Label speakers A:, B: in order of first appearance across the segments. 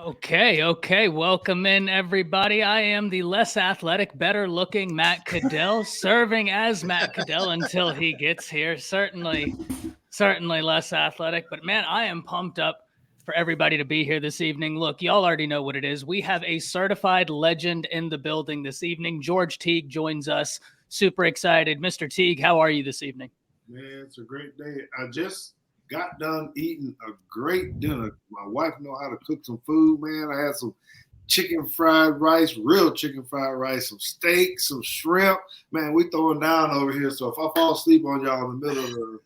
A: Okay. Welcome in, everybody. I am the less athletic, better-looking Matt Caddell, serving as Matt Caddell until he gets here. Certainly less athletic, but man, I am pumped up for everybody to be here this evening. Look, y'all already know what it is. We have a certified legend in the building this evening. George Teague joins us. Super excited. Mr. Teague, how are you this evening?
B: Man, it's a great day. I just got done eating a great dinner. My wife know how to cook some food, man. I had some chicken fried rice, real chicken fried rice, some steak, some shrimp. Man, we throwing down over here. So if I fall asleep on y'all in the middle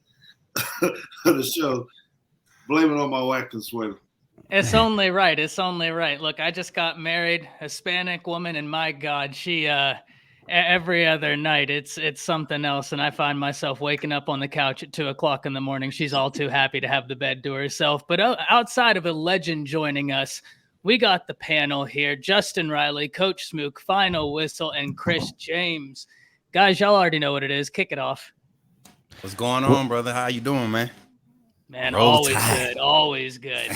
B: of the show, blame it on my wife and sweater.
A: It's only right. Look, I just got married, Hispanic woman, and my God, she every other night it's something else, and I find myself waking up on the couch at 2:00 in the morning. She's all too happy to have the bed to herself. But outside of a legend joining us, we got the panel here: Justin Riley, Coach Smook, Final Whistle, and Chris James. Guys, y'all already know what it is. Kick it off.
C: What's going on, brother? How you doing, man?
A: Man, always good.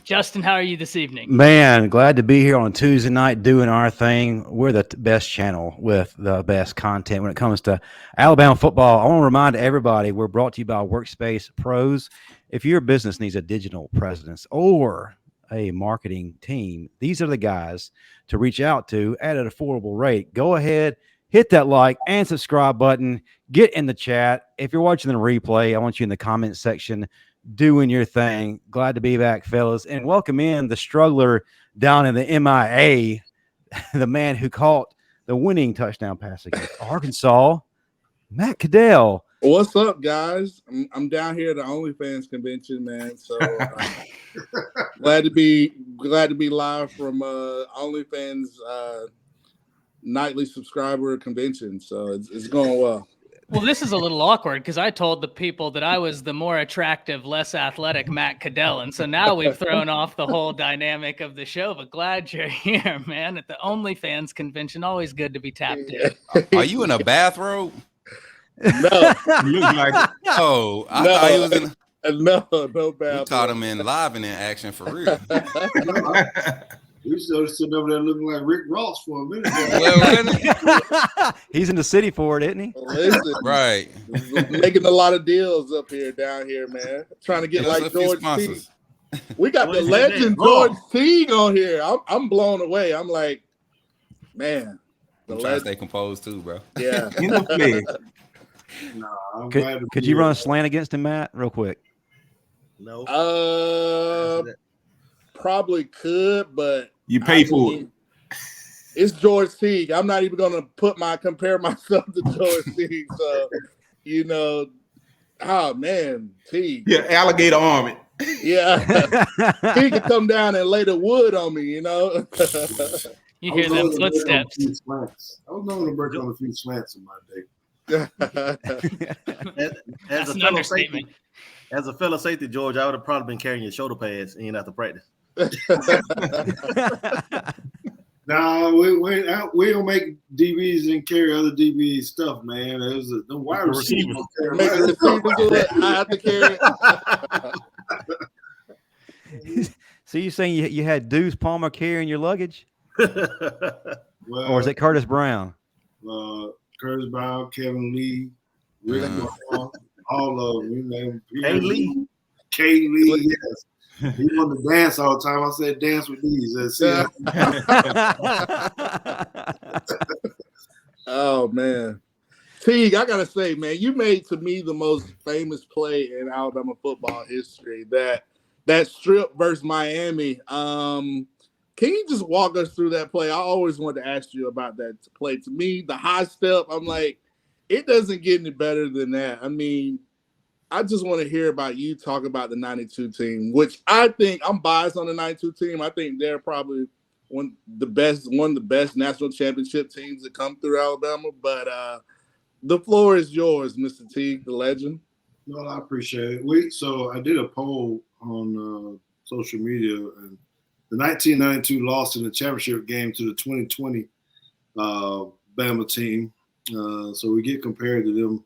A: Justin, how are you this evening?
D: Man, glad to be here on Tuesday night doing our thing. We're the best channel with the best content when it comes to Alabama football. I want to remind everybody we're brought to you by Workspace Pros. If your business needs a digital presence or a marketing team, these are the guys to reach out to at an affordable rate. Go ahead, hit that like and subscribe button. Get in the chat. If you're watching the replay, I want you in the comment section doing your thing. Glad to be back, fellas. And welcome in the struggler down in the MIA, the man who caught the winning touchdown pass against Arkansas, Matt Caddell.
E: What's up, guys? I'm down here at the OnlyFans convention, man. So glad to be live from OnlyFans nightly subscriber convention. So it's going well.
A: Well, this is a little awkward because I told the people that I was the more attractive, less athletic Matt Caddell. And so now we've thrown off the whole dynamic of the show. But glad you're here, man. At the OnlyFans convention, always good to be tapped in.
C: Are you in a bathrobe?
E: No.
B: You look like it.
C: Oh, I thought he was in.
E: No
C: You
E: bad.
C: caught him in live and in action for real.
B: We started sitting over there looking like Rick Ross for a minute.
D: He's in the city for it, isn't he?
E: Listen,
C: Right.
E: making a lot of deals up here, down here, man. Trying to get like George Teague. We got the legend George Teague on here. I'm blown away. I'm like, man.
C: I'm trying to stay composed too, bro.
E: Yeah.
D: Could you run a slant against him, Matt, real quick?
E: No. Probably could, but
B: you pay for it.
E: It's George Teague. I'm not even gonna compare myself to George Teague. So, oh man, Teague.
B: Yeah, alligator arm it.
E: Yeah, he could come down and lay the wood on me. You
A: hear them footsteps.
B: I was known to break on a few slants in my day.
A: That's an understatement.
F: As a fellow safety, George, I would have probably been carrying your shoulder pads and you'd have to practice.
B: Nah, we don't make DBs and carry other DB stuff, man. There's the wide receivers.
E: I have to carry it.
D: So you saying you had Deuce Palmer carrying your luggage?
B: Well,
D: or is it Curtis Brown?
B: Curtis Brown, Kevin Lee, Rick Brown, all of them. You name
F: Lee.
B: K. Lee, yes. He wanted to dance all the time. I said, dance with these. That's it.
E: Oh, man. Teague, I got to say, man, you made to me the most famous play in Alabama football history, that strip versus Miami. Can you just walk us through that play? I always wanted to ask you about that play. To me, the high step, I'm like, it doesn't get any better than that. I mean, I just want to hear about you talk about the 92 team, which I think I'm biased on the 92 team. I think they're probably one of the best national championship teams that come through Alabama. But the floor is yours, Mr. Teague, the legend.
B: Well, I appreciate it. So I did a poll on social media, and the 1992 loss in the championship game to the 2020 Bama team. So we get compared to them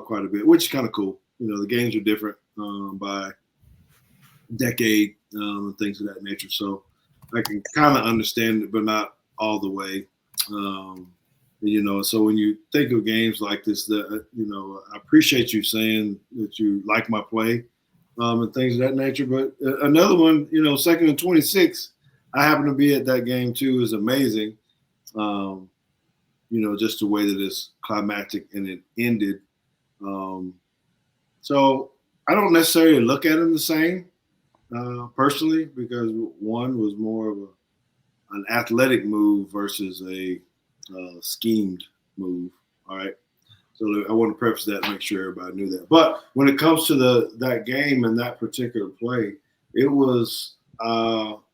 B: quite a bit, which is kind of cool. The games are different by decade and things of that nature. So I can kind of understand it, but not all the way. So when you think of games like this, I appreciate you saying that you like my play and things of that nature. But another one, 2nd and 26, I happen to be at that game too, is amazing. Just the way that it's climactic and it ended. So I don't necessarily look at them the same personally, because one was more of an athletic move versus a schemed move. All right. So I want to preface that and make sure everybody knew that. But when it comes to that game and that particular play, it was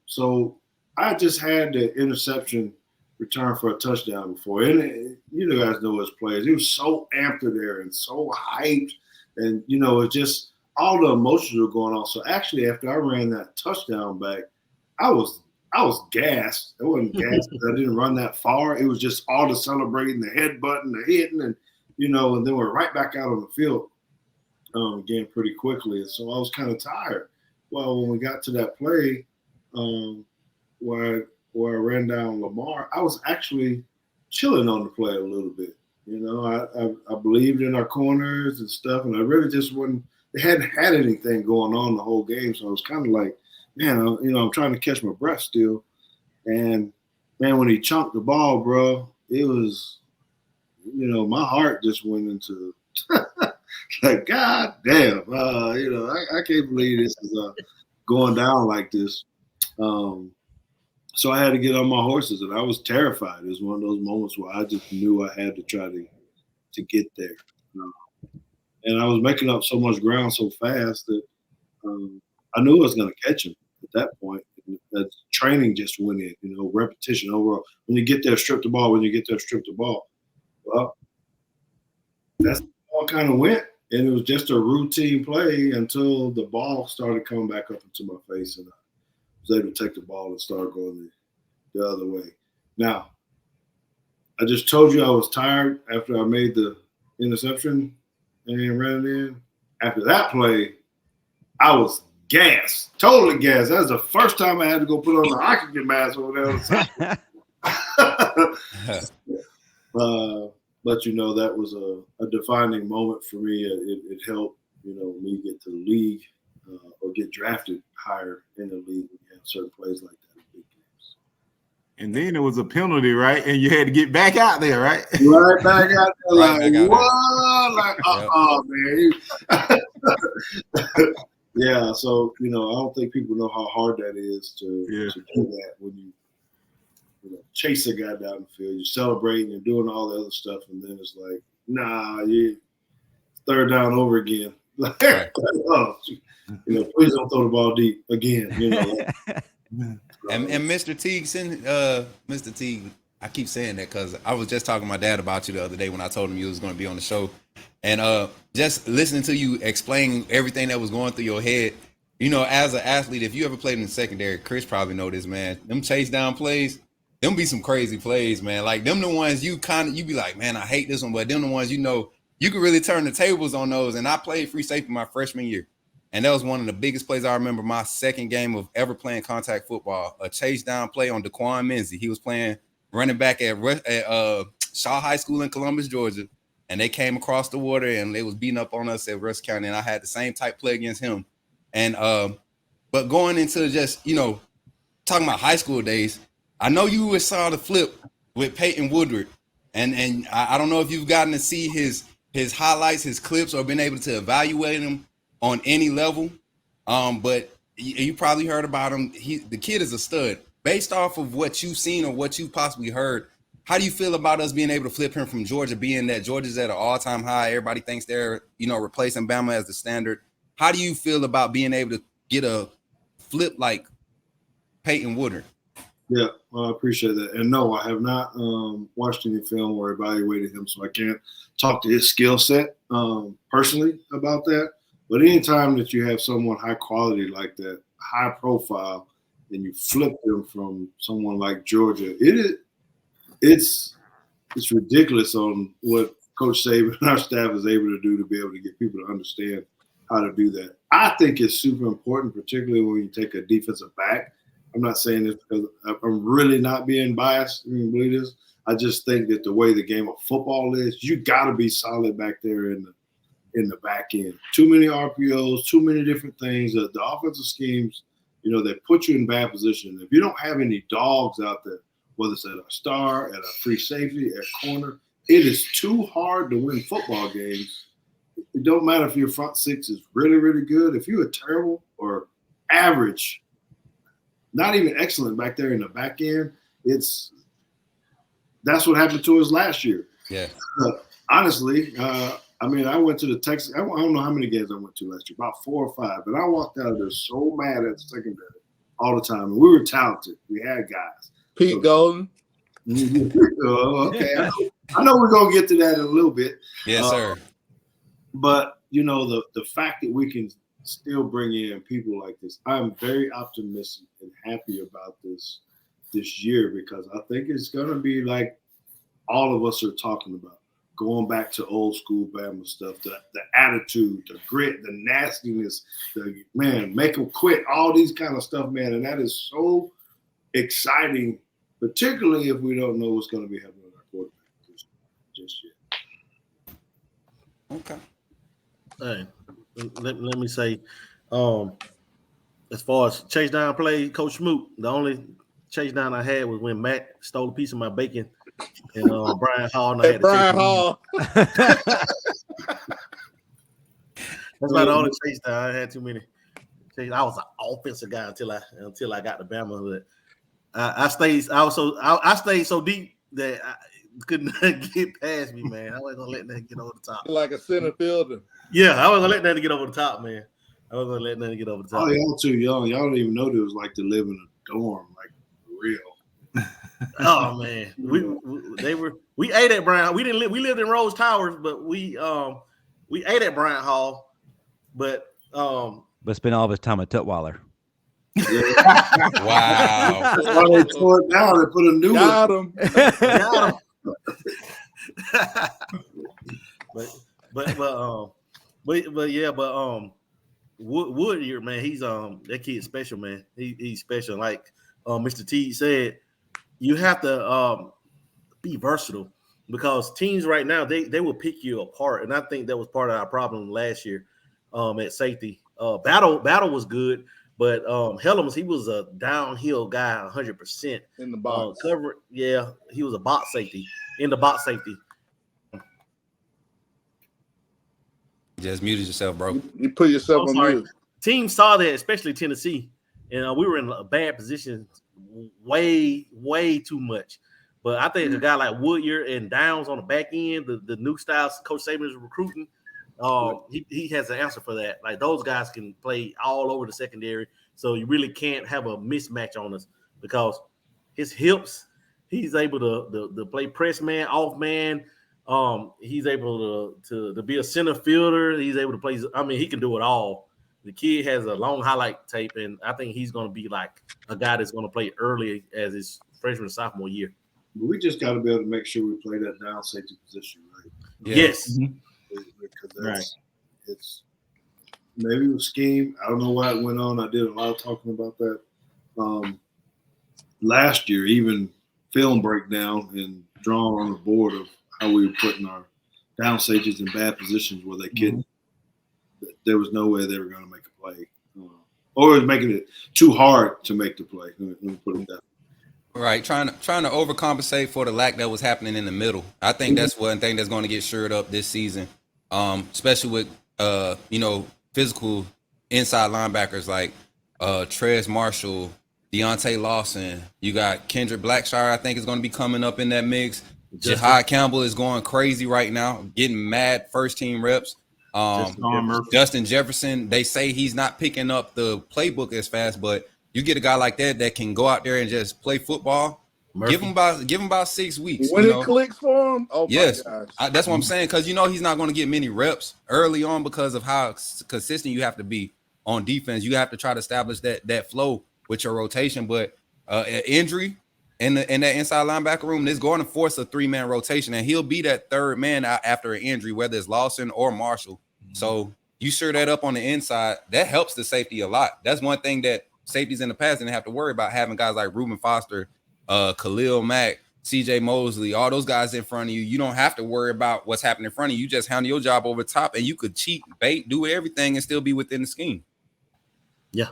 B: so I just had the interception return for a touchdown before. And you guys know his players. He was so amped there and so hyped. And, it's just all the emotions were going on. So actually, after I ran that touchdown back, I was gassed. I wasn't gassed because I didn't run that far. It was just all the celebrating, the headbutting, the hitting, and and then we're right back out on the field again pretty quickly. And so I was kind of tired. Well, when we got to that play where I ran down Lamar, I was actually chilling on the play a little bit. I believed in our corners and stuff, and I really just they hadn't had anything going on the whole game. So I was kind of like, man, I'm trying to catch my breath still. And man, when he chunked the ball, bro, it was, my heart just went into like, God damn, I can't believe this is going down like this. So I had to get on my horses, and I was terrified. It was one of those moments where I just knew I had to try to get there. And I was making up so much ground so fast that I knew I was going to catch him at that point. That training just went in, repetition overall. When you get there, strip the ball. When you get there, strip the ball. Well, that's all kind of went. And it was just a routine play until the ball started coming back up into my face, and I was able to take the ball and start going the other way. Now, I just told you I was tired after I made the interception and ran it in. After that play, I was gassed, totally gassed. That was the first time I had to go put on the oxygen mask over there. But that was a defining moment for me. It helped, me get to the league or get drafted higher in the league. We have certain plays like that in big games.
G: And then it was a penalty, right? And you had to get back out there, right?
B: Right back out there,
C: Right
B: like,
C: what?
B: Like, man. Yeah, so I don't think people know how hard that is to do that when you chase a guy down the field, you're celebrating, you're doing all the other stuff, and then it's like, nah, you third down over again. Right. Please don't throw the ball deep again.
C: And Mr. Teague, Mr. Teague, I keep saying that because I was just talking to my dad about you the other day when I told him you was going to be on the show. And just listening to you explain everything that was going through your head, as an athlete, if you ever played in the secondary, Chris probably know this, man. Them chase down plays, them be some crazy plays, man. Like them the ones you be like, man, I hate this one, but them the ones you can really turn the tables on those. And I played free safety my freshman year. And that was one of the biggest plays I remember my second game of ever playing contact football. A chase down play on Daquan Menzie. He was playing running back at Shaw High School in Columbus, Georgia. And they came across the water and they was beating up on us at Rusk County. And I had the same type play against him. And but going into just, talking about high school days, I know you saw the flip with Peyton Woodyard. And I don't know if you've gotten to see his highlights, his clips, or been able to evaluate him on any level. But you probably heard about him. The kid is a stud. Based off of what you've seen or what you've possibly heard, how do you feel about us being able to flip him from Georgia, being that Georgia's at an all-time high? Everybody thinks they're, replacing Bama as the standard. How do you feel about being able to get a flip like Peyton Woodyard?
B: Yeah, well, I appreciate that. And no, I have not watched any film or evaluated him, so I can't talk to his skill set personally about that. But anytime that you have someone high quality like that, high profile, and you flip them from someone like Georgia, it's ridiculous on what Coach Saban and our staff is able to do to be able to get people to understand how to do that. I think it's super important, particularly when you take a defensive back. I'm not saying this because I'm really not being biased. You can believe this. I just think that the way the game of football is, you got to be solid back there in the back end. Too many RPOs, too many different things. The offensive schemes, they put you in bad position. If you don't have any dogs out there, whether it's at a star, at a free safety, at corner, it is too hard to win football games. It don't matter if your front six is really, really good. If you're terrible or average, not even excellent back there in the back end, that's what happened to us last year.
C: Yeah.
B: Honestly, I went to the Texas. I don't know how many games I went to last year, about 4 or 5. But I walked out of there so mad at the secondary all the time. And we were talented. We had guys.
E: Pete Golden.
B: Okay. I know we're going to get to that in a little bit.
C: Yes, sir.
B: But, the fact that we can still bring in people like this, I'm very optimistic and happy about this year because I think it's going to be like all of us are talking about. Going back to old school Bama stuff, the attitude, the grit, the nastiness, make them quit, all these kind of stuff, man. And that is so exciting, particularly if we don't know what's going to be happening with our quarterback just yet.
F: Okay. Hey, let me say, as far as chase down play, Coach Smoot, the only chase down I had was when Matt stole a piece of my bacon. And Brian Hall. And I had
E: Brian Hall.
F: That's about the only chase down. I had too many. I was an offensive guy until I got to Bama. But I stayed so deep that I couldn't get past me, man. I wasn't gonna let that get over the top.
E: Like a center fielder.
F: Yeah, I wasn't gonna let that get over the top, man. I wasn't gonna let that get over the top.
B: Oh, y'all too young. Y'all don't even know what it was like to live in a dorm, like for real.
F: Oh man, we ate at Bryant. We lived in Rose Towers, but we ate at Bryant Hall, but
D: spent all of his time at Tutwiler.
C: Wow.
B: That's why they tore it down and put a new
E: Got
B: one.
E: him.
F: Woodyard, man, he's that kid's special, man. He's special. Like Mr. Teague said, you have to be versatile because teams right now they will pick you apart, and I think that was part of our problem last year at safety. Battle was good, but Helms, he was a downhill guy 100%
E: in the box.
F: He was a box safety in the box safety.
C: Just muted yourself, bro.
E: You put yourself on mute.
F: Teams saw that, especially Tennessee, and we were in a bad position way too much. But I think a guy like Woodyard and Downs on the back end, the new styles Coach Saban is recruiting, he has an answer for that. Like those guys can play all over the secondary, so you really can't have a mismatch on us because his hips, he's able to play press man, off man. He's able to be a center fielder. He's able to play. I mean, he can do it all. The kid has a long highlight tape, and I think he's going to be like a guy that's going to play early as his freshman and sophomore year.
B: We just got to be able to make sure we play that down safety position right.
C: Yeah.
F: Yes.
B: Because it's maybe it was scheme. I don't know why it went on. I did a lot of talking about that last year, even film breakdown and drawing on the board of how we were putting our down safeties in bad positions where they couldn't. There was no way they were going to make a play. Or it was making it too hard to make the play. Let me put it that way.
C: Right, trying to overcompensate for the lack that was happening in the middle. I think that's one thing that's going to get shored up this season, especially with physical inside linebackers like Trez Marshall, Deontay Lawson. You got Kendrick Blackshire, I think, is going to be coming up in that mix. Jahad Campbell is going crazy right now, getting mad first team reps. Justin Jefferson, they say he's not picking up the playbook as fast, but you get a guy like that can go out there and just play football. Give him about 6 weeks.
E: When it clicks for him,
C: yes,
E: my gosh.
C: That's what I'm saying, because he's not going to get many reps early on because of how consistent you have to be on defense. You have to try to establish that flow with your rotation, but injury in that inside linebacker room is going to force a 3-man rotation, and he'll be that third man after an injury, whether it's Lawson or Marshall. So You sure that up on the inside, that helps the safety a lot. That's one thing that safeties in the past didn't have to worry about, having guys like Reuben Foster, Khalil Mack, CJ Mosley, all those guys in front of you. You don't have to worry about what's happening in front of you. You just handle your job over top, and you could cheat, bait, do everything, and still be within the scheme.
F: Yeah.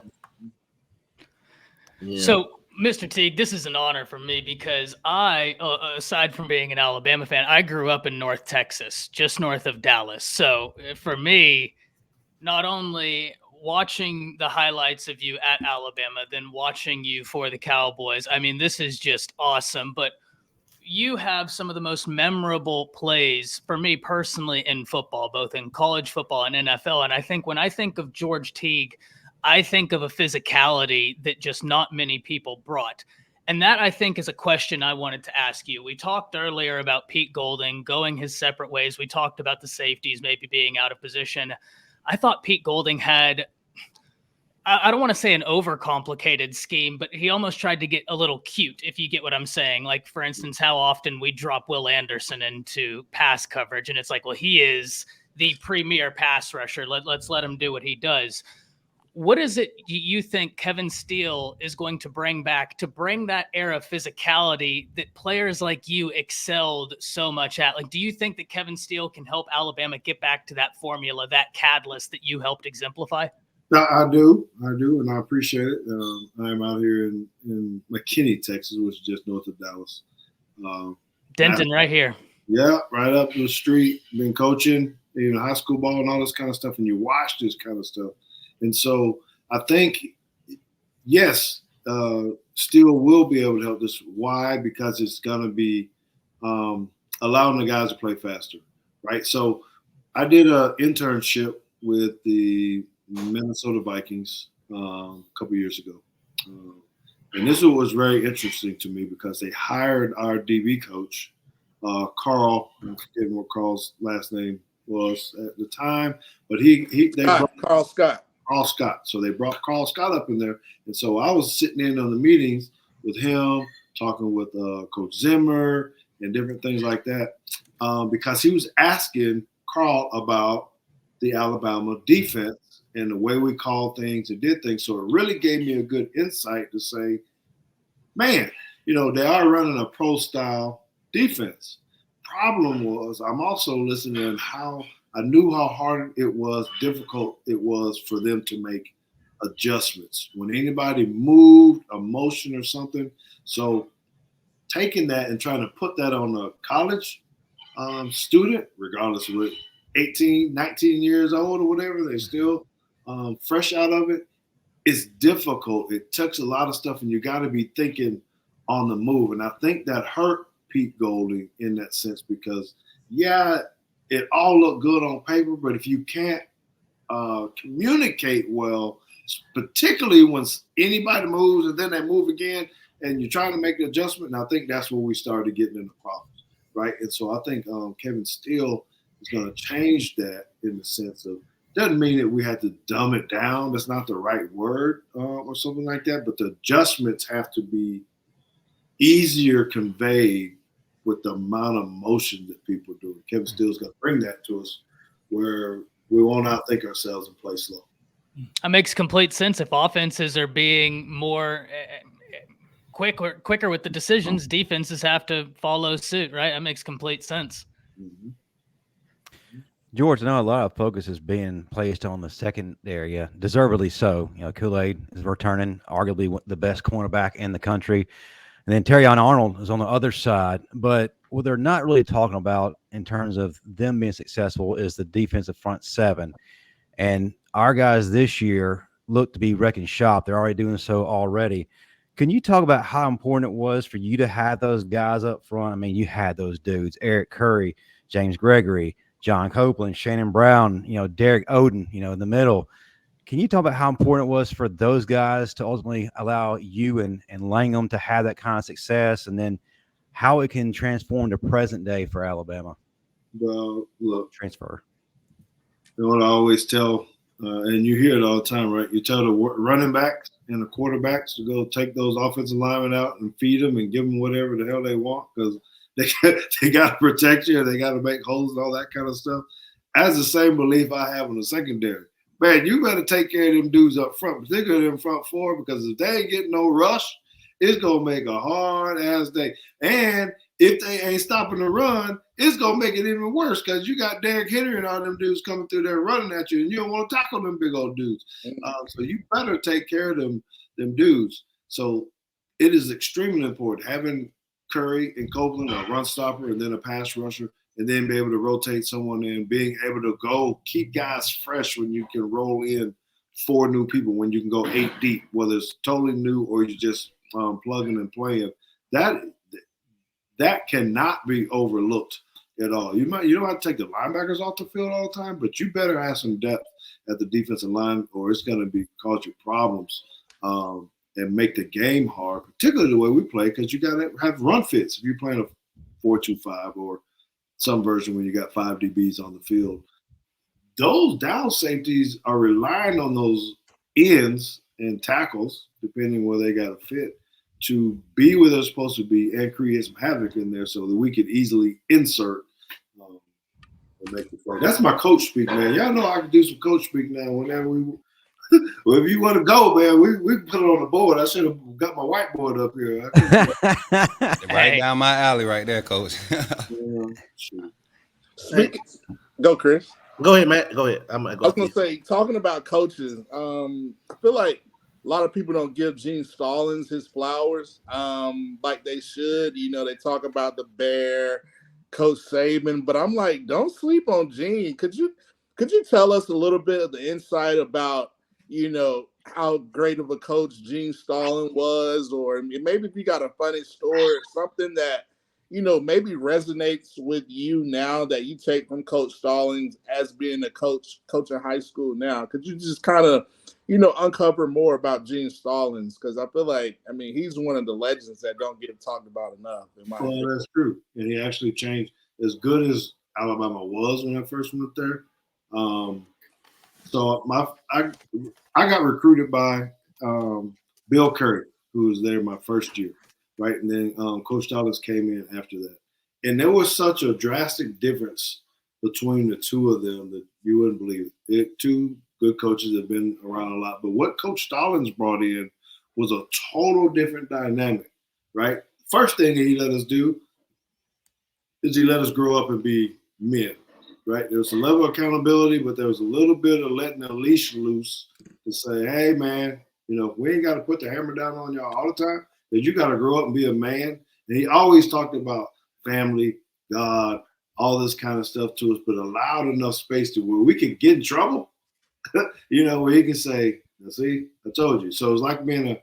A: So, Mr. Teague, this is an honor for me because I, aside from being an Alabama fan, I grew up in North Texas, just north of Dallas. So for me, not only watching the highlights of you at Alabama, then watching you for the Cowboys, I mean, this is just awesome. But you have some of the most memorable plays for me personally in football, both in college football and NFL. And I think when I think of George Teague, I think of a physicality that just not many people brought. And that, I think, is a question I wanted to ask you. We talked earlier about Pete Golding going his separate ways. We talked about the safeties maybe being out of position. I thought Pete Golding had, I don't want to say an overcomplicated scheme, but he almost tried to get a little cute, if you get what I'm saying. Like, for instance, how often we drop Will Anderson into pass coverage. And it's like, well, he is the premier pass rusher. Let's let him do what he does. What is it you think Kevin Steele is going to bring back to bring that era of physicality that players like you excelled so much at? Like, do you think that Kevin Steele can help Alabama get back to that formula, that catalyst that you helped exemplify?
B: I do, and I appreciate it. I'm out here in McKinney, Texas, which is just north of Dallas.
A: Denton, right here.
B: Yeah, right up the street. Been coaching, high school ball and all this kind of stuff, and you watch this kind of stuff. And so I think, yes, Steele will be able to help this. Why? Because it's going to be allowing the guys to play faster, right? So I did an internship with the Minnesota Vikings a couple years ago. And this was very interesting to me because they hired our DB coach, Carl. I'm forgetting what Carl's last name was at the time, but they brought
E: Carl Scott.
B: Carl Scott. So they brought Carl Scott up in there. And so I was sitting in on the meetings with him, talking with Coach Zimmer and different things like that, because he was asking Carl about the Alabama defense and the way we called things and did things. So it really gave me a good insight to say, man, they are running a pro-style defense. Problem was, I'm also listening to how I knew how hard it was, difficult it was for them to make adjustments when anybody moved, a motion or something. So taking that and trying to put that on a college student, regardless of what, 18, 19 years old or whatever, they're still fresh out of it, it's difficult. It takes a lot of stuff, and you got to be thinking on the move. And I think that hurt Pete Golding in that sense because, yeah, it all looked good on paper, but if you can't communicate well, particularly when anybody moves and then they move again and you're trying to make the adjustment, and I think that's where we started getting into problems, right? And so I think Kevin Steele is going to change that in the sense of, doesn't mean that we had to dumb it down. That's not the right word or something like that, but the adjustments have to be easier conveyed with the amount of motion that people do. Kevin Steele's going to bring that to us where we won't outthink ourselves and play slow.
A: That makes complete sense. If offenses are being more quicker with the decisions, defenses have to follow suit, right? That makes complete sense.
B: Mm-hmm.
D: George, I know a lot of focus is being placed on the second area, deservedly so. Kool-Aid is returning, arguably the best cornerback in the country. And then Terry Arnold is on the other side. But what they're not really talking about in terms of them being successful is the defensive front seven. And our guys this year look to be wrecking shop. They're already doing so already. Can you talk about how important it was for you to have those guys up front? I mean, you had those dudes, Eric Curry, James Gregory, John Copeland, Shannon Brown, Derek Oden, in the middle. Can you talk about how important it was for those guys to ultimately allow you and Langham to have that kind of success, and then how it can transform to present day for Alabama?
B: Well, look,
D: transfer.
B: What I always tell, and you hear it all the time, right? You tell the running backs and the quarterbacks to go take those offensive linemen out and feed them and give them whatever the hell they want because they got to protect you. They got to make holes and all that kind of stuff. That's the same belief I have in the secondary. Man, you better take care of them dudes up front, particularly them front four, because if they ain't getting no rush, it's going to make a hard-ass day. And if they ain't stopping the run, it's going to make it even worse because you got Derrick Henry and all them dudes coming through there running at you, and you don't want to tackle them big old dudes. So you better take care of them dudes. So it is extremely important having Curry and Copeland, a run stopper, and then a pass rusher, and then be able to rotate someone in, being able to go keep guys fresh when you can roll in 4 new people, when you can go 8 deep, whether it's totally new or you just plugging and playing. That cannot be overlooked at all. You don't have to take the linebackers off the field all the time, but you better have some depth at the defensive line, or it's going to cause you problems and make the game hard, particularly the way we play, because you got to have run fits if you're playing a 4-2-5 or some version when you got 5 DBs on the field. Those down safeties are relying on those ends and tackles, depending where they got to fit, to be where they're supposed to be and create some havoc in there so that we could easily insert and make the play. That's my coach speak, man. Y'all know I can do some coach speak now whenever we – well, if you want to go, man, we can put it on the board. I should have got my whiteboard up here.
C: Right down my alley right there, Coach.
E: Go, Chris.
F: Go ahead, Matt. Go ahead. I
E: was going to say, talking about coaches, I feel like a lot of people don't give Gene Stallings his flowers like they should. You know, they talk about the Bear, Coach Saban, but I'm like, don't sleep on Gene. Could you tell us a little bit of the insight about, you know, how great of a coach Gene Stallings was, or maybe if you got a funny story or something that, you know, maybe resonates with you now that you take from Coach Stallings as being a coach in high school now? Could you just kind of, you know, uncover more about Gene Stallings? Because I feel like, I mean, he's one of the legends that don't get talked about enough.
B: Well, that's true. And he actually changed. As good as Alabama was when I first went there, so I got recruited by Bill Curry, who was there my first year, right? And then Coach Stallings came in after that. And there was such a drastic difference between the two of them that you wouldn't believe it. 2 good coaches have been around a lot. But what Coach Stallings brought in was a total different dynamic, right? First thing that he let us do is he let us grow up and be men. Right, there was a level of accountability, but there was a little bit of letting the leash loose to say, "Hey, man, you know, we ain't got to put the hammer down on y'all all the time. That you got to grow up and be a man." And he always talked about family, God, all this kind of stuff to us, but allowed enough space to where we could get in trouble. You know, where he can say, "See, I told you." So it was like being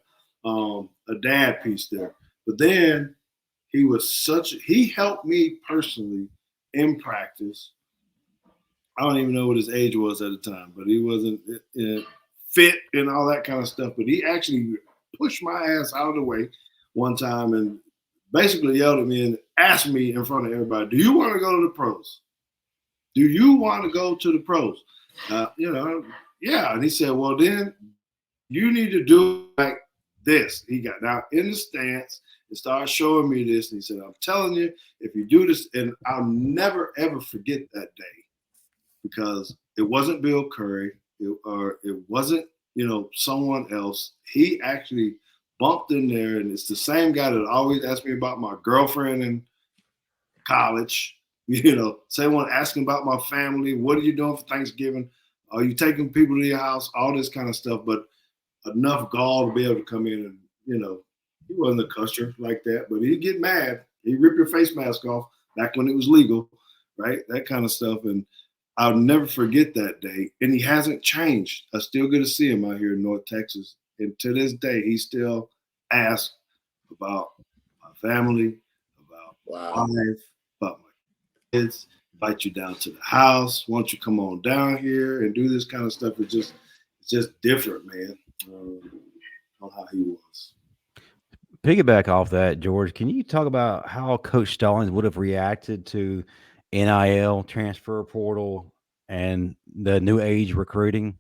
B: a dad piece there. But then he helped me personally in practice. I don't even know what his age was at the time, but he wasn't fit and all that kind of stuff. But he actually pushed my ass out of the way one time and basically yelled at me and asked me in front of everybody, "Do you want to go to the pros? Do you want to go to the pros?" You know, yeah. And he said, "Well, then you need to do like this." He got down in the stance and started showing me this. And he said, "I'm telling you, if you do this," and I'll never, ever forget that day. Because it wasn't Bill Curry, it wasn't, you know, someone else. He actually bumped in there, and it's the same guy that always asked me about my girlfriend in college. You know, someone asking about my family. What are you doing for Thanksgiving? Are you taking people to your house? All this kind of stuff. But enough gall to be able to come in and, you know, he wasn't a cusser like that, but he'd get mad. He'd rip your face mask off back when it was legal, right? That kind of stuff. And I'll never forget that day. And he hasn't changed. I still get to see him out here in North Texas. And to this day, he still asks about my family, about my wife, about my kids, invite you down to the house. Why don't you come on down here and do this kind of stuff? It's just different, man, on how he was.
D: Piggyback off that, George, can you talk about how Coach Stallings would have reacted to NIL, transfer portal, and the new age recruiting?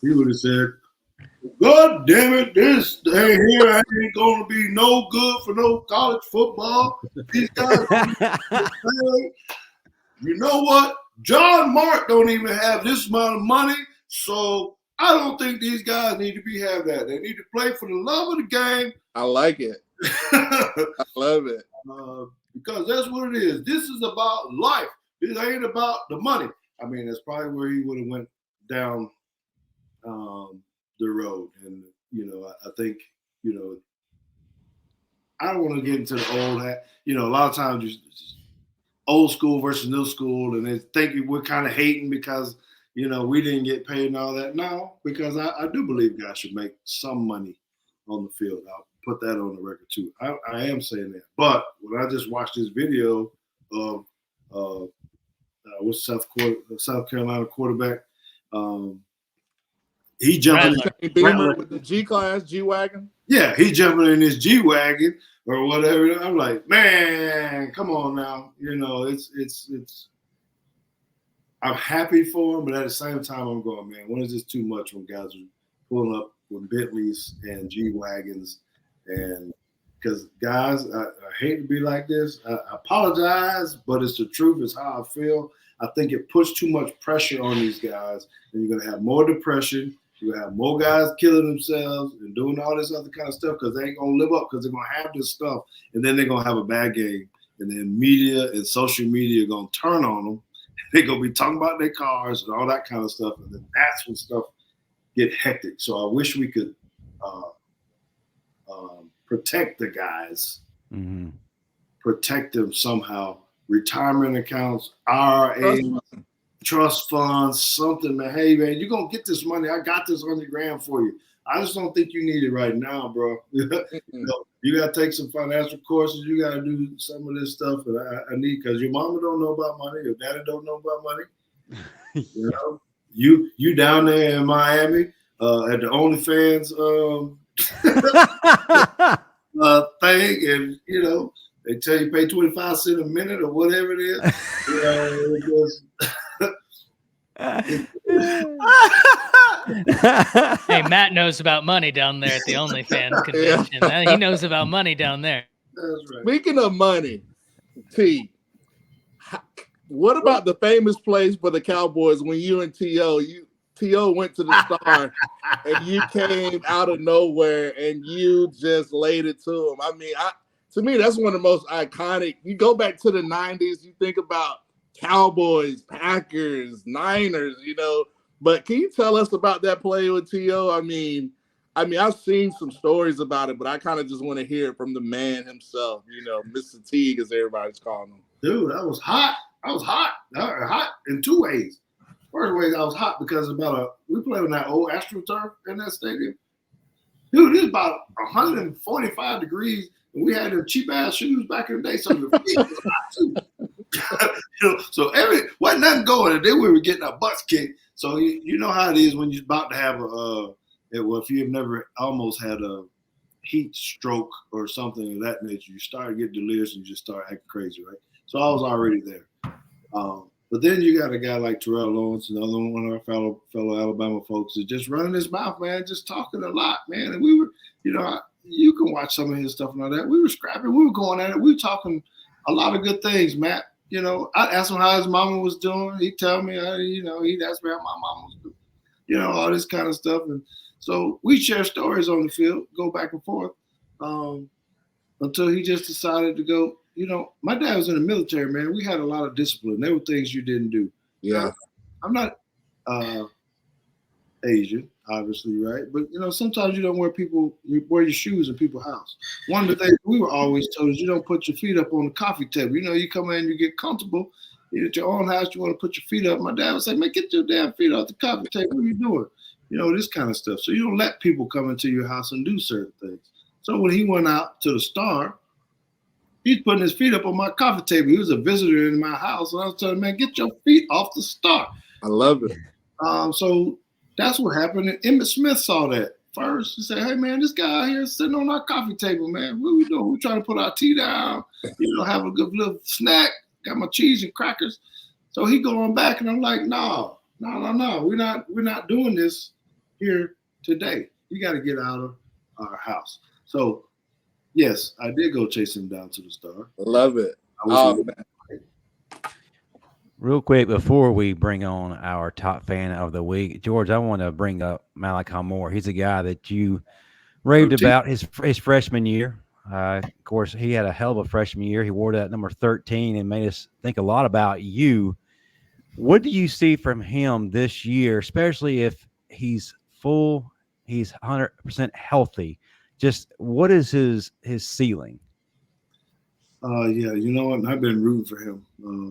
B: He would have said, "God damn it, this thing here ain't going to be no good for no college football. These guys, you know what? John Mark don't even have this amount of money, so I don't think these guys need to be having that. They need to play for the love of the game.
E: I like it. I love it.
B: Because that's what it is. This is about life. This ain't about the money. I mean, that's probably where he would have went down the road. And, I think, I don't want to get into the old hat. A lot of times old school versus new school, and they think we're kind of hating because, we didn't get paid and all that. No, because I do believe guys should make some money on the field. I'll put that on the record too. I am saying that. But when I just watched this video of what's South Carolina quarterback, he jumping
E: Beamer with the G-Class, G-Wagon.
B: Yeah, he jumping in his G-Wagon or whatever. I'm like, man, come on now. It's I'm happy for him, but at the same time, I'm going, man, when is this too much when guys are pulling up with Bentleys and G-Wagons? And because guys, I hate to be like this. I apologize, but it's the truth. It's how I feel. I think it puts too much pressure on these guys, and you're going to have more depression. You're going to have more guys killing themselves and doing all this other kind of stuff because they ain't going to live up because they're going to have this stuff, and then they're going to have a bad game. And then media and social media are going to turn on them. They're going to be talking about their cars and all that kind of stuff, and then that's when stuff get hectic. So I wish we could protect the guys, protect them somehow. Retirement accounts, IRA, trust funds, something, man. Hey, man, you're going to get this money. I got this $100,000 for you. I just don't think you need it right now, bro. You got to take some financial courses. You got to do some of this stuff that I need because your mama don't know about money. Your daddy don't know about money. You down there in Miami at the OnlyFans thing, and they tell you pay 25 cents a minute or whatever it is.
A: Hey, Matt knows about money down there at the OnlyFans convention. Yeah. He knows about money down there.
B: That's right.
E: Speaking of money, T, what about the famous plays for the Cowboys when you and T.O. went to the Star and you came out of nowhere and you just laid it to him? I mean, to me, that's one of the most iconic. You go back to the 90s, you think about Cowboys, Packers, Niners, But can you tell us about that play with T.O.? I mean, I've seen some stories about it, but I kind of just want to hear it from the man himself, Mr. Teague, as everybody's calling him.
B: Dude, I was hot. Hot in two ways. First way, I was hot because we played on that old AstroTurf in that stadium. Dude, it's about 145 degrees. We had the cheap ass shoes back in the day, so the feet was hot too. So wasn't nothing going, and then we were getting our butts kicked. So you know how it is when you're about to have if you have never almost had a heat stroke or something of that nature, you start getting delirious and you just start acting crazy, right? So I was already there. But then you got a guy like Terrell Owens, another one of our fellow Alabama folks, is just running his mouth, man, just talking a lot, man. And we were, you can watch some of his stuff and all that. We were scrapping. We were going at it. We were talking a lot of good things, Matt. I asked him how his mama was doing. He'd tell me, he'd ask me how my mama was doing, all this kind of stuff. And so we share stories on the field, go back and forth until he just decided to go. My dad was in the military, man. We had a lot of discipline. There were things you didn't do.
E: Yeah.
B: I'm not Asian, obviously, right? But, sometimes you don't wear your shoes in people's house. One of the things we were always told is you don't put your feet up on the coffee table. You come in, you get comfortable. You're at your own house, you want to put your feet up. My dad would say, man, get your damn feet off the coffee table. What are you doing? This kind of stuff. So you don't let people come into your house and do certain things. So when he went out to the Star, he's putting his feet up on my coffee table. He was a visitor in my house. And I was telling him, man, get your feet off the Star.
E: I love it.
B: So that's what happened. And Emmitt Smith saw that first. He said, hey, man, this guy out here sitting on our coffee table, man. What are we doing? We're trying to put our tea down, have a good little snack. Got my cheese and crackers. So he going back, and I'm like, no. We're not doing this here today. You got to get out of our house. So yes, I did go chase him down to the Star.
E: Love it.
D: Real quick before we bring on our top fan of the week, George, I want to bring up Malachi Moore. He's a guy that you raved about his freshman year. Of course, he had a hell of a freshman year. He wore that number 13 and made us think a lot about you. What do you see from him this year, especially if he's full, he's 100% healthy? Just what is his ceiling?
B: Yeah, you know what? I've been rooting for him.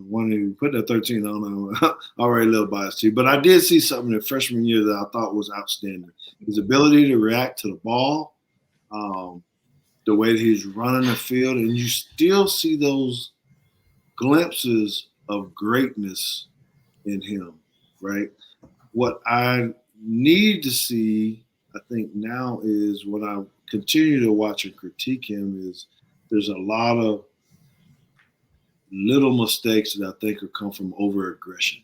B: When he put that 13 on, I'm already a little biased too. But I did see something in freshman year that I thought was outstanding. His ability to react to the ball, the way that he's running the field, and you still see those glimpses of greatness in him, right? What I need to see, I think now, is when I continue to watch and critique him, is there's a lot of little mistakes that I think will come from over aggression,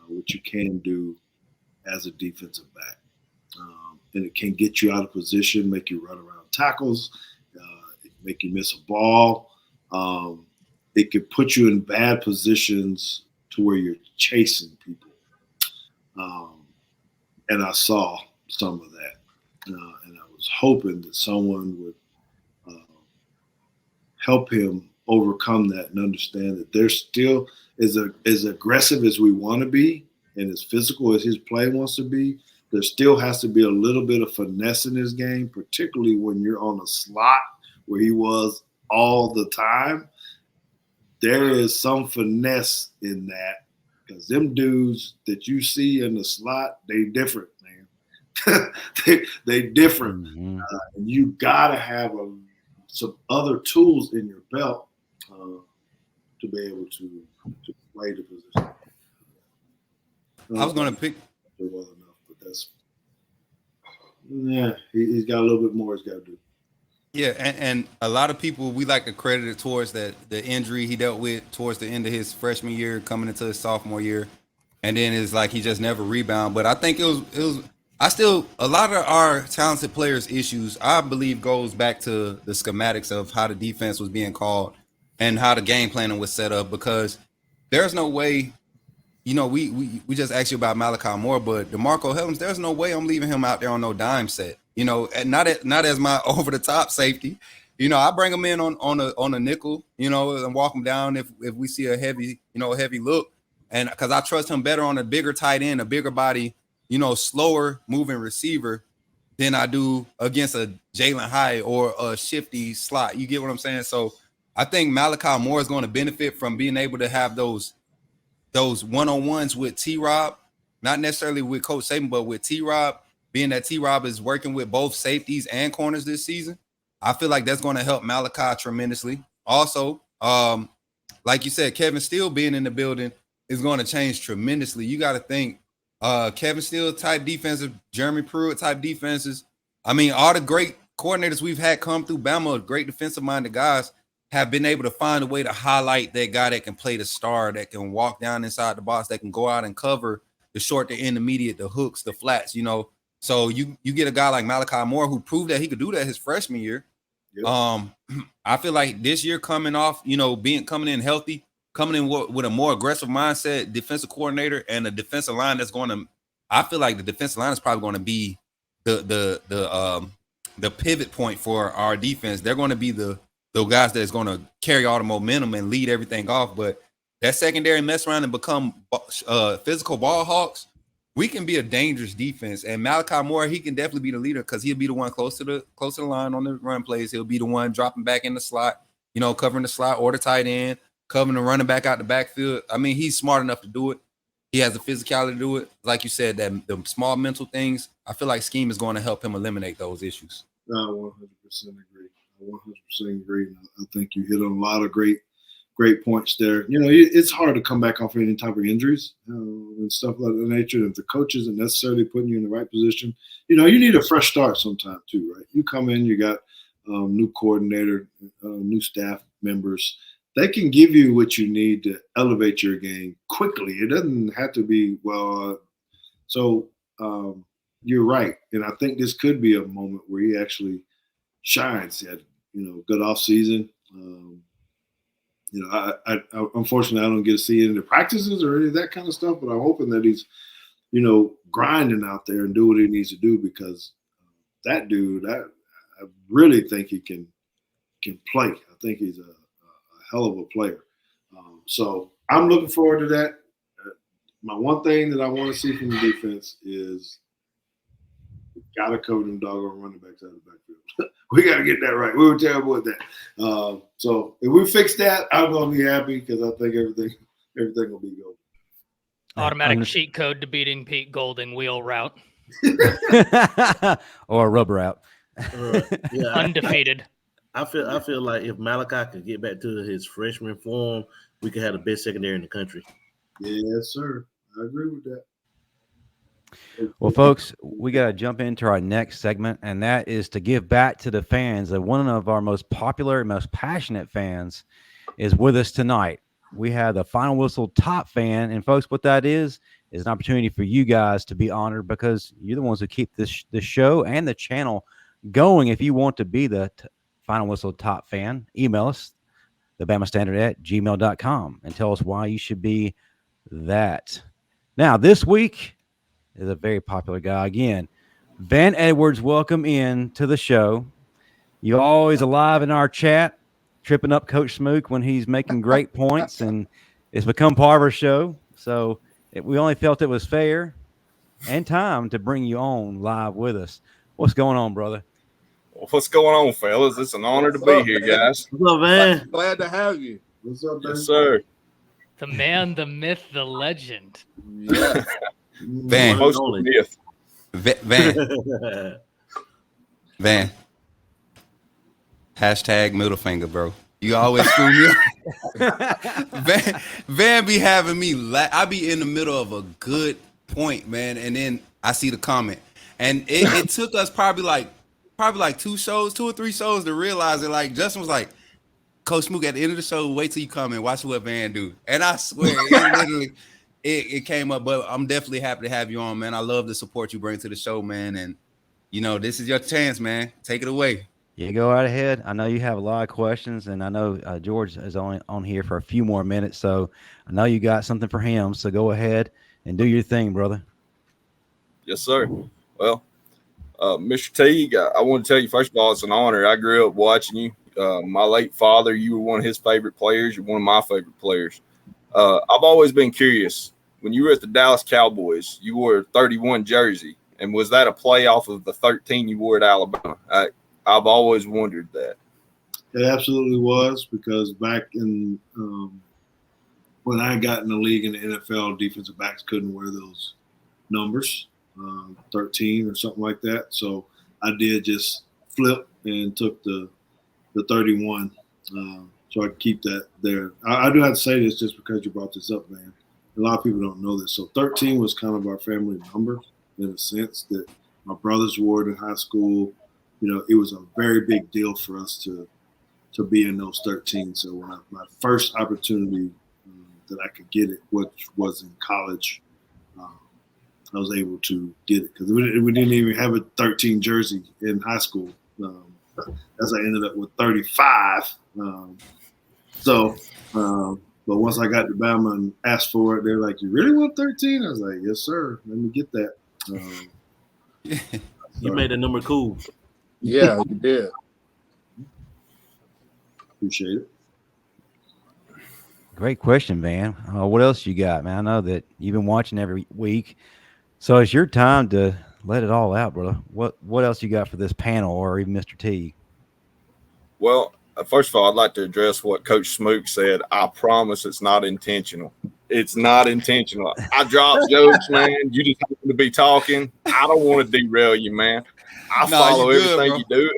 B: which you can do as a defensive back. And it can get you out of position, make you run around tackles, make you miss a ball. It could put you in bad positions to where you're chasing people. And I saw some of that. And I was hoping that someone would help him overcome that and understand that they're still as aggressive as we want to be and as physical as his play wants to be. There still has to be a little bit of finesse in his game, particularly when you're on a slot where he was all the time. There is some finesse in that, because them dudes that you see in the slot, they different, man. they different.
D: Mm-hmm.
B: And you gotta have some other tools in your belt to be able to play the position.
C: I was going to pick.
B: Well enough, but that's he's got a little bit more he's got to do.
C: Yeah, and a lot of people, we like to credit it towards the injury he dealt with towards the end of his freshman year, coming into his sophomore year, and then it's like he just never rebound. But I think it was a lot of our talented players' issues, I believe, goes back to the schematics of how the defense was being called and how the game planning was set up, because there's no way, we just asked you about Malachi Moore, but DeMarco Hellams, there's no way I'm leaving him out there on no dime set. And not as my over the top safety. I bring him in on a nickel, and walk him down if we see a heavy look, and because I trust him better on a bigger tight end, a bigger body, slower moving receiver than I do against a Jalen Hyatt or a shifty slot. You get what I'm saying? So I think Malachi Moore is going to benefit from being able to have those one-on-ones with T-Rob, not necessarily with Coach Saban, but with T-Rob, being that T-Rob is working with both safeties and corners this season. I feel like that's going to help Malachi tremendously. Also, like you said, Kevin Steele being in the building is going to change tremendously. You got to think Kevin Steele type defenses, Jeremy Pruitt type defenses. I mean, all the great coordinators we've had come through Bama, great defensive-minded guys, have been able to find a way to highlight that guy that can play the star, that can walk down inside the box, that can go out and cover the short, the intermediate, the hooks, the flats, So you get a guy like Malachi Moore who proved that he could do that his freshman year. Yep. I feel like this year coming off, coming in healthy, coming in with a more aggressive mindset, defensive coordinator, and a defensive line that's going to, I feel like the defensive line is probably going to be the pivot point for our defense. They're going to be the guys that's going to carry all the momentum and lead everything off. But that secondary mess around and become physical ball hawks, we can be a dangerous defense. And Malachi Moore, he can definitely be the leader, because he'll be the one close to the line on the run plays. He'll be the one dropping back in the slot, covering the slot or the tight end, covering the running back out the backfield. I mean, he's smart enough to do it. He has the physicality to do it. Like you said, that the small mental things, I feel like scheme is going to help him eliminate those issues.
B: I 100% agree. I 100% agree. I think you hit on a lot of great points there. It's hard to come back off any type of injuries and stuff like that nature. And if the coach isn't necessarily putting you in the right position, you need a fresh start sometime too, right? You come in, you got new coordinator, new staff members. They can give you what you need to elevate your game quickly. It doesn't have to be, so you're right. And I think this could be a moment where he actually shines. He had, good off season. I unfortunately I don't get to see it in the practices or any of that kind of stuff, but I'm hoping that he's, grinding out there and do what he needs to do, because that dude, I really think he can play. I think he's a hell of a player. So I'm looking forward to that. My one thing that I want to see from the defense is we got to cover them doggone running backs out of the backfield. We got to get that right. We were terrible at that. So if we fix that, I'm going to be happy, because I think everything will be good.
A: Automatic cheat code to beating Pete Golding, wheel route.
D: Or a rubber route.
F: Yeah,
A: Undefeated.
F: I feel like if Malachi could get back to his freshman form, we could have the best secondary in the country.
B: Yes, sir. I agree with that.
D: Well, folks, we got to jump into our next segment, and that is to give back to the fans. One of our most popular and most passionate fans is with us tonight. We have the Final Whistle top fan, and folks, what that is an opportunity for you guys to be honored, because you're the ones who keep this show and the channel going. If you want to be the Final Whistle top fan, email us, thebamastandard@gmail.com, and tell us why you should be that. Now, this week is a very popular guy again. Van Edwards, welcome in to the show. You're always alive in our chat, tripping up Coach Smook when he's making great points, and it's become part of our show. So we only felt it was fair and time to bring you on live with us. What's going on, brother?
H: Well, what's going on, fellas? It's an honor to be here, guys.
F: What's up, man?
E: Glad to have you.
B: What's up, man?
H: Yes, sir.
A: The man, the myth, the legend.
E: Yeah.
C: Van.
H: Most of the myth.
C: Van. Hashtag middle finger, bro. You always screw me up. Van be having me I be in the middle of a good point, man, and then I see the comment. And it took us probably like 2 or 3 shows to realize it. Like, Justin was like, Coach Smook, at the end of the show, wait till you come and watch what Van do. And I swear, it literally it came up. But I'm definitely happy to have you on, man. I love the support you bring to the show, man. And, this is your chance, man. Take it away.
D: You go right ahead. I know you have a lot of questions, and I know George is only on here for a few more minutes, so I know you got something for him. So go ahead and do your thing, brother.
H: Yes, sir. Well, Mr. Teague, I want to tell you, first of all, it's an honor. I grew up watching you. My late father, you were one of his favorite players. You're one of my favorite players. I've always been curious. When you were at the Dallas Cowboys, you wore a 31 jersey, and was that a play off of the 13 you wore at Alabama? I've always wondered that.
B: It absolutely was, because back in when I got in the league in the NFL, defensive backs couldn't wear those numbers, 13 or something like that. So I did just flip and took the 31, so I could keep that there. I do have to say this just because you brought this up, man. A lot of people don't know this. So 13 was kind of our family number, in a sense that my brothers wore it in high school. It was a very big deal for us to be in those 13. So when my first opportunity that I could get it, which was in college, I was able to get it, because we didn't even have a 13 jersey in high school. As I ended up with 35. But once I got to Bama and asked for it, they were like, "You really want 13?" I was like, "Yes, sir. Let me get that."
F: You made the number cool.
E: Yeah, you did.
B: Appreciate it.
D: Great question, Van. What else you got, man? I know that you've been watching every week, so it's your time to let it all out, brother. What else you got for this panel, or even Mr. T?
H: Well, first of all, I'd like to address what Coach Smook said. I promise it's not intentional. It's not intentional. I drop jokes, man. You just happen to be talking. I don't want to derail you, man. I follow everything you do.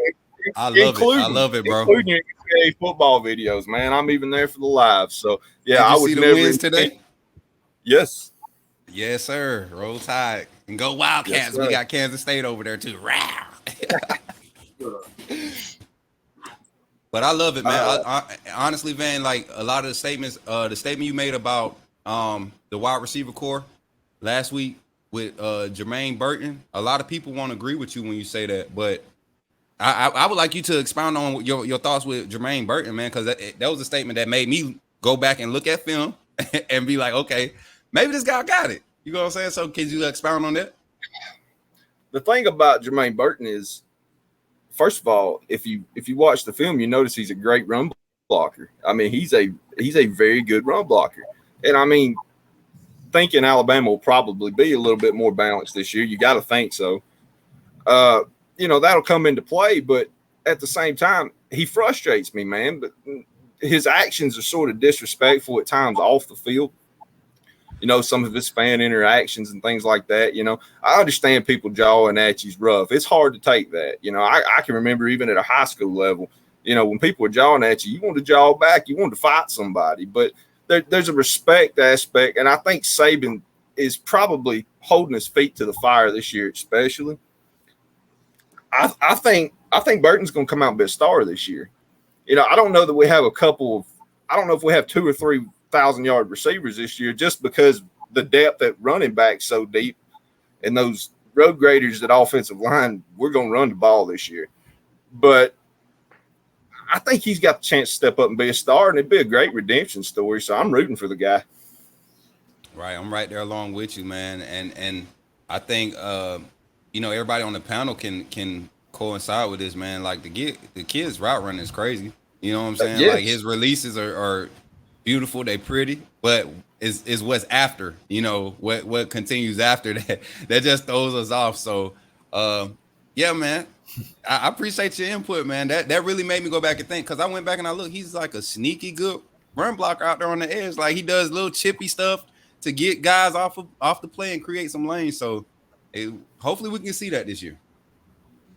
C: I love it, bro.
H: Including your NCAA football videos, man. I'm even there for the live. So, yeah, I would never.
C: Wins today?
H: Yes.
C: Yes, sir. Roll Tide. And go Wildcats.
H: Yes,
C: we got Kansas State over there, too. But I love it, man. I honestly, Van, like a lot of the statements, the statement you made about the wide receiver core last week with Jermaine Burton, a lot of people won't agree with you when you say that, but I would like you to expound on your thoughts with Jermaine Burton, man, because that was a statement that made me go back and look at film and be like, okay, maybe this guy got it. You know what I'm saying? So can you expound on that?
H: The thing about Jermaine Burton is, first of all, if you watch the film, you notice he's a great run blocker. I mean, he's a very good run blocker. And I mean, thinking Alabama will probably be a little bit more balanced this year. You got to think so. That'll come into play, but at the same time, he frustrates me, man. But his actions are sort of disrespectful at times off the field. Some of his fan interactions and things like that. I understand people jawing at you's rough. It's hard to take that. I can remember even at a high school level, when people were jawing at you, you want to jaw back, you want to fight somebody. But there's a respect aspect, and I think Saban is probably holding his feet to the fire this year, especially. I think Burton's going to come out and be a star this year. I don't know that we have I don't know if we have 2,000 or 3,000 yard receivers this year, just because the depth at running back so deep, and those road graders at offensive line, we're going to run the ball this year. But I think he's got the chance to step up and be a star, and it'd be a great redemption story. So I'm rooting for the guy.
C: Right, I'm right there along with you, man. And I think everybody on the panel can coincide with this, man. Like the kid's route running is crazy. You know what I'm saying?
H: Yes.
C: Like his releases are beautiful, they pretty, but is what's after. What continues after that just throws us off. So yeah, man. I appreciate your input, man. That really made me go back and think, because I went back and I look, he's like a sneaky good run blocker out there on the edge. Like he does little chippy stuff to get guys off the play and create some lanes. So hopefully we can see that this year.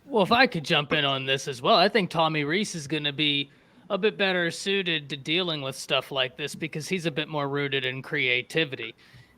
A: Well, if I could jump in on this as well, I think Tommy Rees is going to be a bit better suited to dealing with stuff like this because he's a bit more rooted in creativity.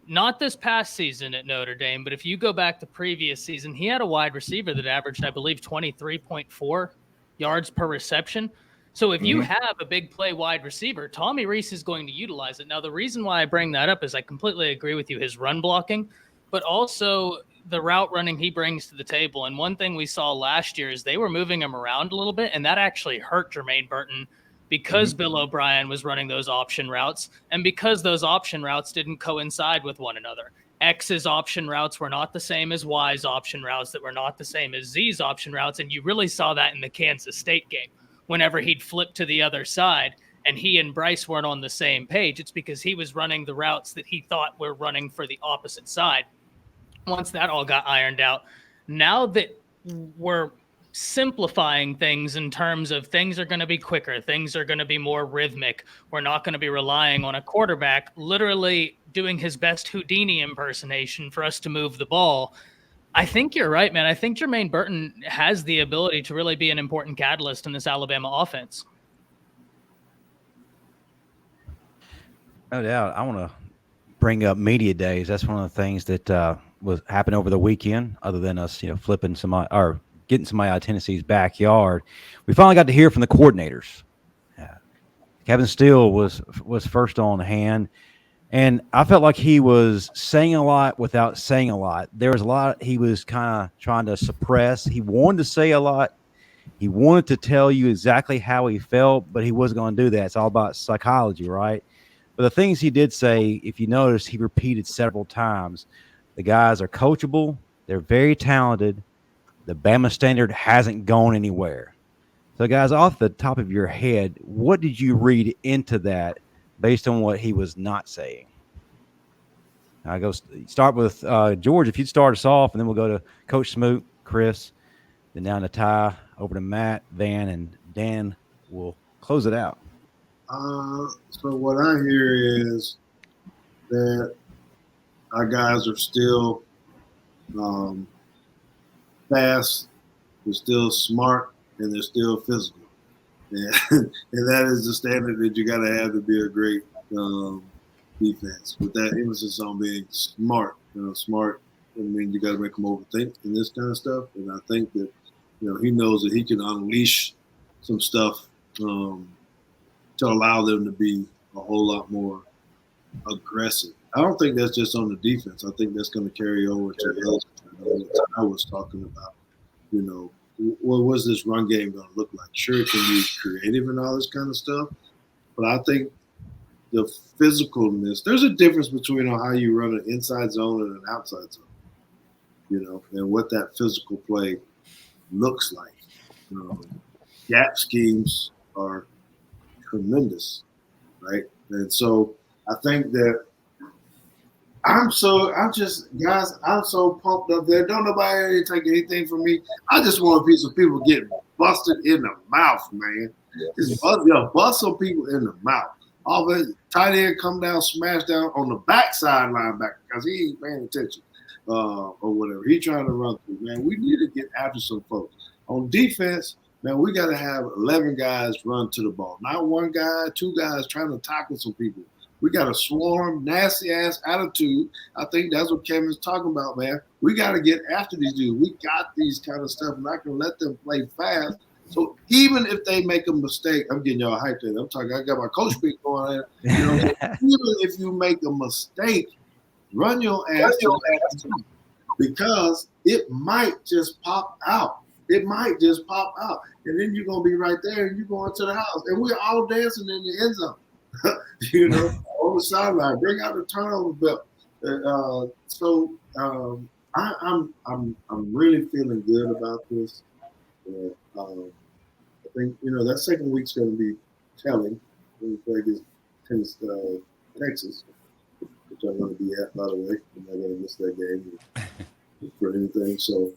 A: Not this past season at Notre Dame, but if you go back to previous season, he had a wide receiver that averaged, I believe, 23.4 yards per reception. So if you have a big play wide receiver, Tommy Rees is going to utilize it. Now, the reason why I bring that up is I completely agree with you, his run blocking, but also the route running he brings to the table. And one thing we saw last year is they were moving him around a little bit, and that actually hurt Jermaine Burton because Bill O'Brien was running those option routes, and because those option routes didn't coincide with one another. X's option routes were not the same as Y's option routes, that were not the same as Z's option routes, and you really saw that in the Kansas State game. Whenever he'd flip to the other side and he and Bryce weren't on the same page, it's because he was running the routes that he thought were running for the opposite side. Once that all got ironed out, now that we're simplifying things in terms of things are going to be quicker, things are going to be more rhythmic, we're not going to be relying on a quarterback literally doing his best Houdini impersonation for us to move the ball. I think you're right, man. I think Jermaine Burton has the ability to really be an important catalyst in this Alabama offense.
D: No doubt. I want to bring up media days. That's one of the things that was happened over the weekend, other than us, flipping somebody or getting somebody out of Tennessee's backyard. We finally got to hear from the coordinators. Kevin Steele was first on hand, and I felt like he was saying a lot without saying a lot. There was a lot he was kind of trying to suppress. He wanted to say a lot. He wanted to tell you exactly how he felt, but he wasn't going to do that. It's all about psychology, right? But the things he did say, if you notice, he repeated several times. The guys are coachable. They're very talented. The Bama standard hasn't gone anywhere. So, guys, off the top of your head, what did you read into that based on what he was not saying? I go start with George. If you'd start us off, and then we'll go to Coach Smoot, Chris, then down to Ty, over to Matt, Van, and Dan will close it out.
B: So what I hear is that our guys are still fast, they're still smart, and they're still physical. And that is the standard that you got to have to be a great defense. With that emphasis on being smart, smart, I mean, you got to make them overthink and this kind of stuff. And I think that, he knows that he can unleash some stuff to allow them to be a whole lot more aggressive. I don't think that's just on the defense. I think that's going to carry over to the other. I was talking about, what was this run game going to look like? Sure, it can be creative and all this kind of stuff, but I think the physicalness. There's a difference between how you run an inside zone and an outside zone, and what that physical play looks like. Gap schemes are tremendous, right? And so I think that I'm so pumped up there. Don't nobody take anything from me. I just want a piece of people getting busted in the mouth, man. Just bust some people in the mouth. All the tight end come down, smash down on the backside linebacker because he ain't paying attention or whatever. He trying to run through, man. We need to get after some folks. On defense, man, we got to have 11 guys run to the ball. Not one guy, two guys trying to tackle some people. We got a swarm, nasty-ass attitude. I think that's what Kevin's talking about, man. We got to get after these dudes. We got these kind of stuff, and I can let them play fast. So even if they make a mistake, I'm getting y'all hyped in. I got my coach speak going on. Even if you make a mistake, run your ass because it might just pop out. It might just pop out. And then you're going to be right there and you're going to the house. And we're all dancing in the end zone, on the sideline. Bring out the turnover belt. I'm really feeling good about this. I think, that second week's going to be telling when we play against Texas, which I'm going to be at, by the way. I'm not going to miss that game for anything. So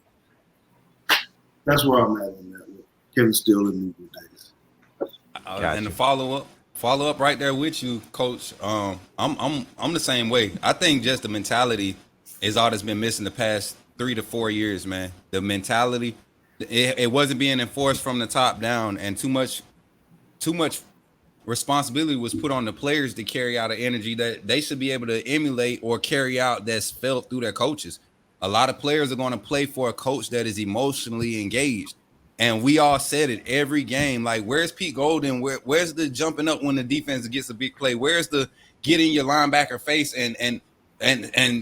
B: that's where I'm at on that with Kevin Steele and New Davis.
C: And the follow up right there with you, Coach. I'm the same way. I think just the mentality is all that's been missing the past 3 to 4 years, man. The mentality, it wasn't being enforced from the top down, and too much responsibility was put on the players to carry out an energy that they should be able to emulate or carry out that's felt through their coaches. A lot of players are going to play for a coach that is emotionally engaged. And we all said it every game. Like, where's Pete Golden? Where's the jumping up when the defense gets a big play? Where's the getting your linebacker face and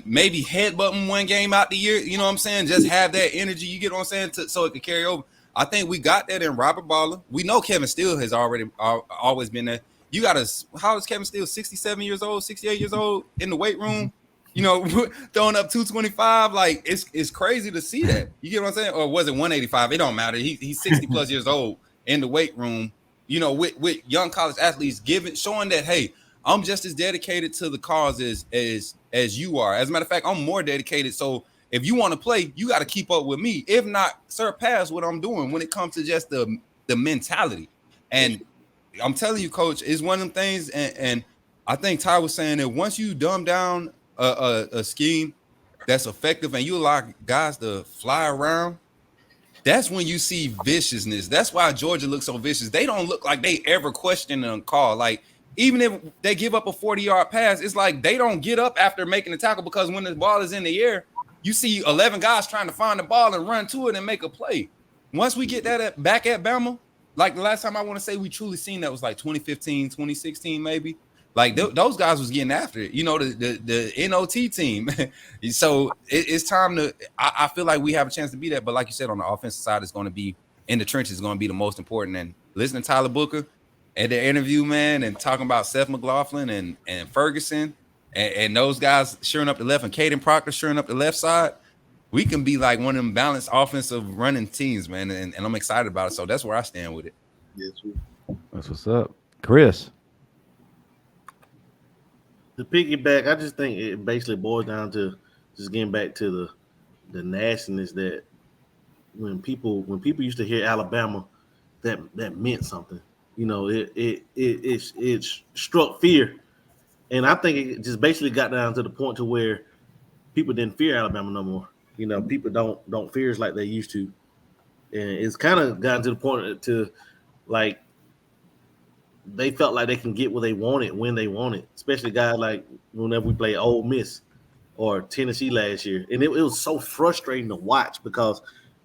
C: maybe headbutting one game out the year? You know what I'm saying? Just have that energy. You get what I'm saying? So it can carry over. I think we got that in Robert Balla. We know Kevin Steele has always been there. You got how is Kevin Steele? 67 years old, 68 years old in the weight room? Throwing up 225, like it's crazy to see that. You get what I'm saying? Or was it 185? It don't matter. He's 60 plus years old in the weight room, with young college athletes showing that, hey, I'm just as dedicated to the cause as you are. As a matter of fact, I'm more dedicated. So if you want to play, you got to keep up with me. If not, surpass what I'm doing when it comes to just the mentality. And I'm telling you, Coach, it's one of them things. And I think Ty was saying that once you dumb down a scheme that's effective and you allow guys to fly around, that's when you see viciousness. That's why Georgia looks so vicious. They don't look like they ever question a call. Like, even if they give up a 40-yard pass, it's like they don't get up after making the tackle, because when the ball is in the air, you see 11 guys trying to find the ball and run to it and make a play. Once we get that back at Bama, like the last time I want to say we truly seen that was like 2015, 2016 maybe. Like those guys was getting after it, the NOT team. So it's time to. I feel like we have a chance to be that. But like you said, on the offensive side, it's going to be in the trenches. Is going to be the most important. And listening to Tyler Booker at the interview, man, and talking about Seth McLaughlin and Ferguson and those guys shoring up the left, and Caden Proctor shoring up the left side, we can be like one of them balanced offensive running teams, man. And I'm excited about it. So that's where I stand with it.
B: Yes,
D: that's what's up, Chris.
F: To piggyback, I just think it basically boils down to just getting back to the nastiness that when people used to hear Alabama, that meant something. It struck fear, and I think it just basically got down to the point to where people didn't fear Alabama no more. People don't fear us like they used to, and it's kind of gotten to the point to like. They felt like they can get what they wanted when they wanted, especially guys like whenever we play Ole Miss or Tennessee last year. And it was so frustrating to watch because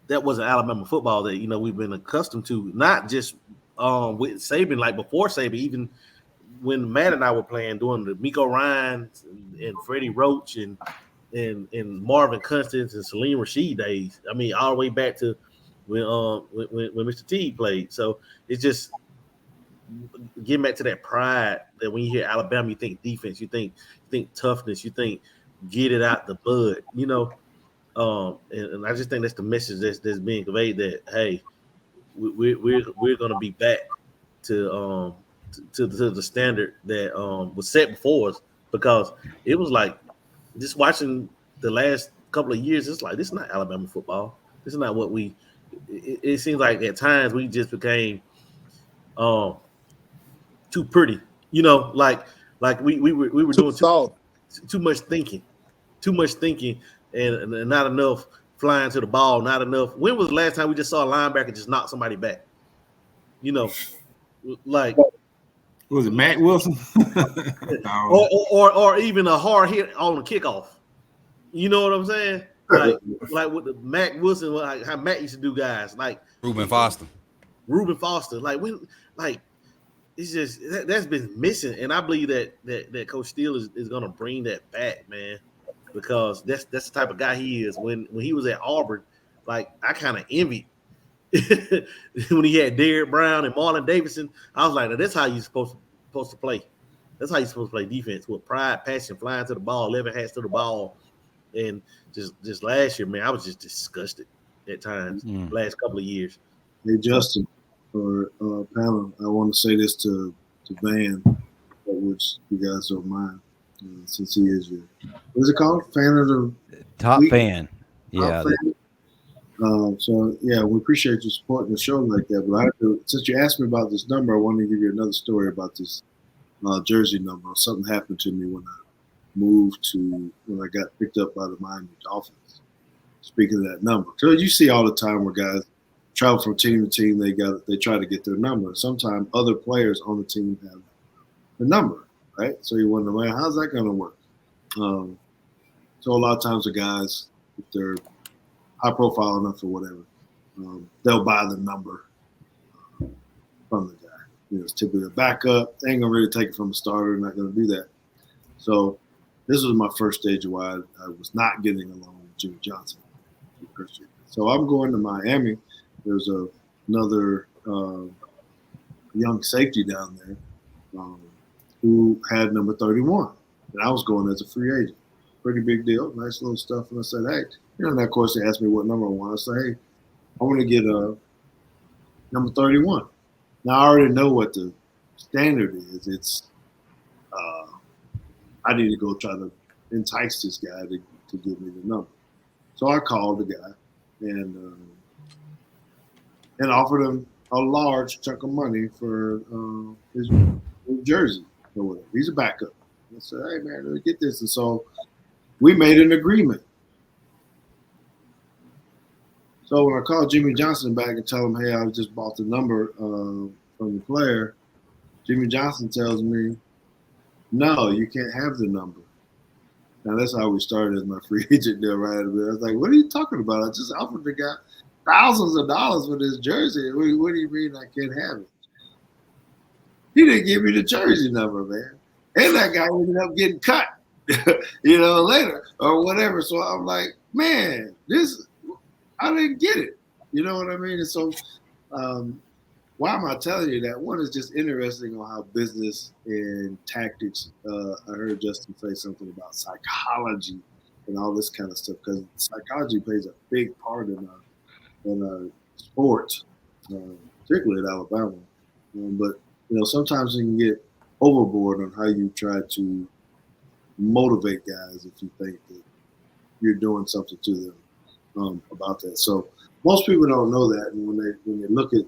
F: that wasn't Alabama football that, we've been accustomed to, not just with Saban, like before Saban, even when Matt and I were playing, doing the Miko Ryans and Freddie Roach and Marvin Constance and Salim Rashid days. I mean, all the way back to when Mr. Teague played. So it's just getting back to that pride that when you hear Alabama, you think defense, you think toughness, you think get it out the bud, you know. And I just think that's the message that's being conveyed, that hey, we're gonna be back to the standard that was set before us, because it was like just watching the last couple of years, it's like this is not Alabama football. This is not what we. It seems like at times we just became too pretty, you know, like we were doing too much thinking, and not enough flying to the ball, not enough. When was the last time we just saw a linebacker just knock somebody back? You know, like
G: was it Matt Wilson?
F: or even a hard hit on the kickoff. You know what I'm saying? Like with the Matt Wilson, like how Matt used to do guys, like
C: Reuben Foster.
F: Like when, like it's just that's been missing, and I believe that Coach Steele is gonna bring that back, man, because that's the type of guy he is. When he was at Auburn, like I kind of envied when he had Derrick Brown and Marlon Davidson. I was like, that's how you're supposed to play. That's how you're supposed to play defense, with pride, passion, flying to the ball, 11 hats to the ball. And just last year, man, I was just disgusted at times. Last couple of years.
B: Hey, Justin, or panel, I want to say this to Van, which you guys don't mind, since he is your, what is it called? Fan of the
D: top
B: week?
D: Fan. Yeah.
B: Top fan. So yeah, we appreciate you supporting the show like that. But since you asked me about this number, I want to give you another story about this jersey number. Something happened to me when I moved to when I got picked up by the Miami Dolphins. Speaking of that number, so you see all the time where guys travel from team to team, they try to get their number. Sometimes other players on the team have the number, right? So you wonder, man, how's that going to work? So a lot of times the guys, if they're high profile enough or whatever, they'll buy the number from the guy. You know, it's typically a backup. They ain't gonna really take it from a starter. Not gonna do that. So this was my first stage of why I was not getting along with Jimmy Johnson. So I'm going to Miami. There's another young safety down there who had number 31. And I was going as a free agent. Pretty big deal. Nice little stuff. And I said, hey, and of course they asked me what number I want. I said, hey, I want to get number 31. Now I already know what the standard is. It's I need to go try to entice this guy to give me the number. So I called the guy and offered him a large chunk of money for his jersey or whatever. He's a backup. I said, hey, man, let me get this. And so we made an agreement. So when I called Jimmy Johnson back and tell him, hey, I just bought the number from the player, Jimmy Johnson tells me, no, you can't have the number. Now, that's how we started as my free agent deal right away. I was like, what are you talking about? I just offered the guy thousands of dollars for this jersey. What do you mean I can't have it? He didn't give me the jersey number, man. And that guy ended up getting cut, later or whatever. So I'm like, man, I didn't get it. You know what I mean? And so why am I telling you that? One is just interesting on how business and tactics, I heard Justin say something about psychology and all this kind of stuff, because psychology plays a big part in our sport, particularly at Alabama. But, sometimes you can get overboard on how you try to motivate guys if you think that you're doing something to them about that. So most people don't know that, and when they look at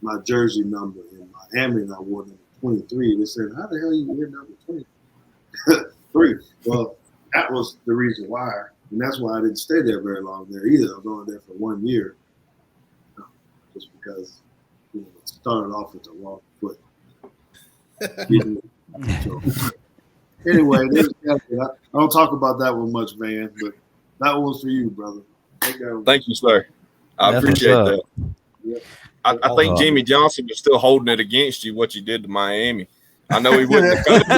B: my jersey number in Miami and I wore number 23, they said, how the hell you wear number 23? Well, that was the reason why, and that's why I didn't stay there very long there either. I was only there for 1 year, just because it started off with the wrong foot. So, anyway, I don't talk about that one much, Van, but that one's for you, brother.
H: Thank you, sir. I appreciate that. Yep. I think Jimmy Johnson was still holding it against you, what you did to Miami. I know he wouldn't have cut it.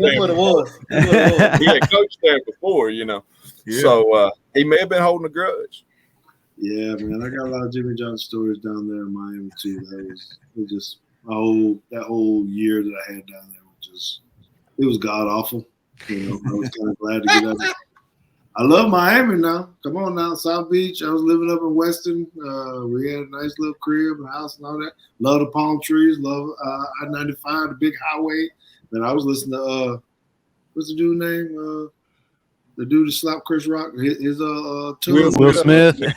F: That's what it was.
H: He had coached there before, Yeah. So he may have been holding a grudge.
B: Yeah, man. I got a lot of Jimmy Johnson stories down there in Miami, too. that whole year that I had down there, it was god awful. You know, I was kind of glad to get out. I love Miami now. Come on now, South Beach. I was living up in Weston. We had a nice little crib and house and all that. Love the palm trees. Love I-95, the big highway. Then I was listening to what's the dude's name? The dude that slapped Chris Rock. His
D: Will Smith.
B: You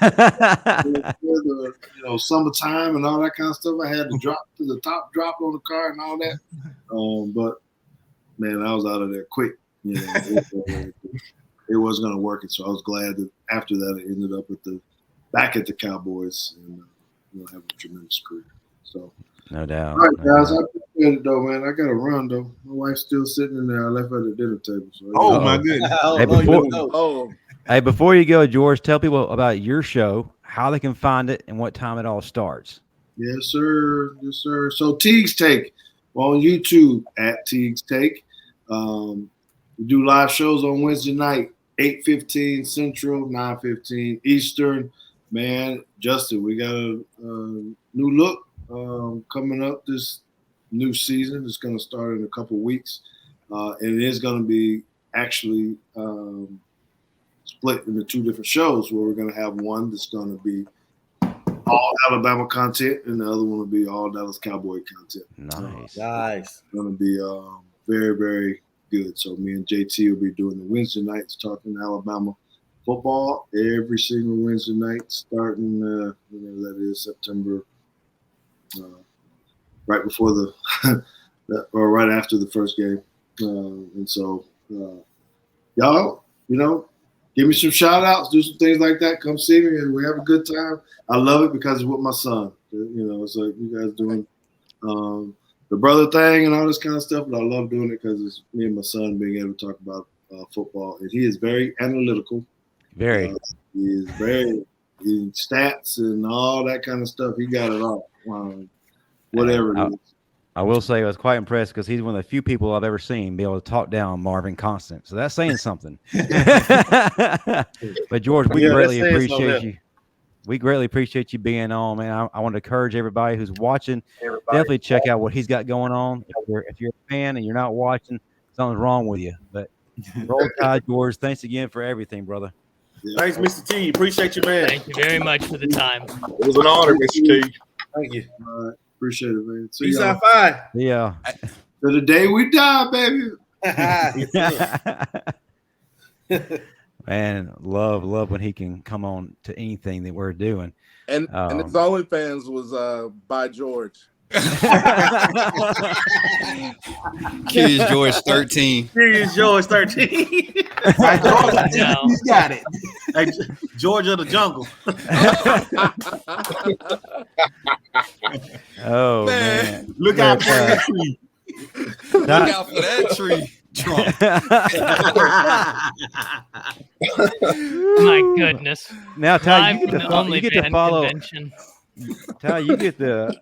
B: know, summertime and all that kind of stuff. I had to drop to the top drop on the car and all that. But man, I was out of there quick. You know, it wasn't going to work. And so I was glad that after that, I ended up back at the Cowboys and having a tremendous career. So,
D: no doubt.
B: All right, guys, I appreciate it though, man. I got to run though. My wife's still sitting in there. I left her at the dinner table. So
G: my goodness.
D: Hey, before you go, George, tell people about your show, how they can find it, and what time it all starts.
B: Yes, sir. Yes, sir. So Teague's Take on YouTube at Teague's Take. We do live shows on Wednesday night, 8:15 Central, 9:15 Eastern. Man, Justin, we got a new look coming up this new season. It's going to start in a couple weeks. And it is going to be actually split into two different shows where we're going to have one that's going to be all Alabama content and the other one will be all Dallas Cowboy content.
F: Nice.
B: It's going to be very, very good. So me and JT will be doing the Wednesday nights talking Alabama football every single Wednesday night starting whenever that is, September, right before or right after the first game. And so y'all, give me some shout outs, do some things like that. Come see me and we have a good time. I love it because it's with my son. It's like you guys doing the brother thing and all this kind of stuff, but I love doing it because it's me and my son being able to talk about football. And he is very analytical.
D: Very.
B: He is very stats and all that kind of stuff. He got it all. Whatever it is.
D: I will say I was quite impressed because he's one of the few people I've ever seen be able to talk down Marvin Constant. So that's saying something. But George, we greatly appreciate you. We greatly appreciate you being on, man. I want to encourage everybody who's watching, definitely check out what he's got going on. If you're a fan and you're not watching, something's wrong with you. But roll tide, George. Thanks again for everything, brother.
B: Yeah.
F: Thanks, Mr. T. Appreciate you, man.
A: Thank you very much for the time.
H: It was an honor, Mr. T.
F: Thank you.
B: All right. Appreciate it, man. See
F: Peace
B: y'all.
F: out, five.
D: Yeah.
B: To the day we die, baby.
D: Man, love when he can come on to anything that we're doing.
E: And his OnlyFans was by George.
C: Curious George 13.
F: Curious George 13.
G: Right, George, he's got it.
F: Hey, Georgia of the jungle.
D: Oh man.
G: Look out for that tree.
C: Look out for that tree. Trump.
A: My goodness.
D: Now, Ty,
A: Live
D: you
A: from the
D: get to
A: OnlyFans
D: follow.
A: convention.
D: Ty, you get the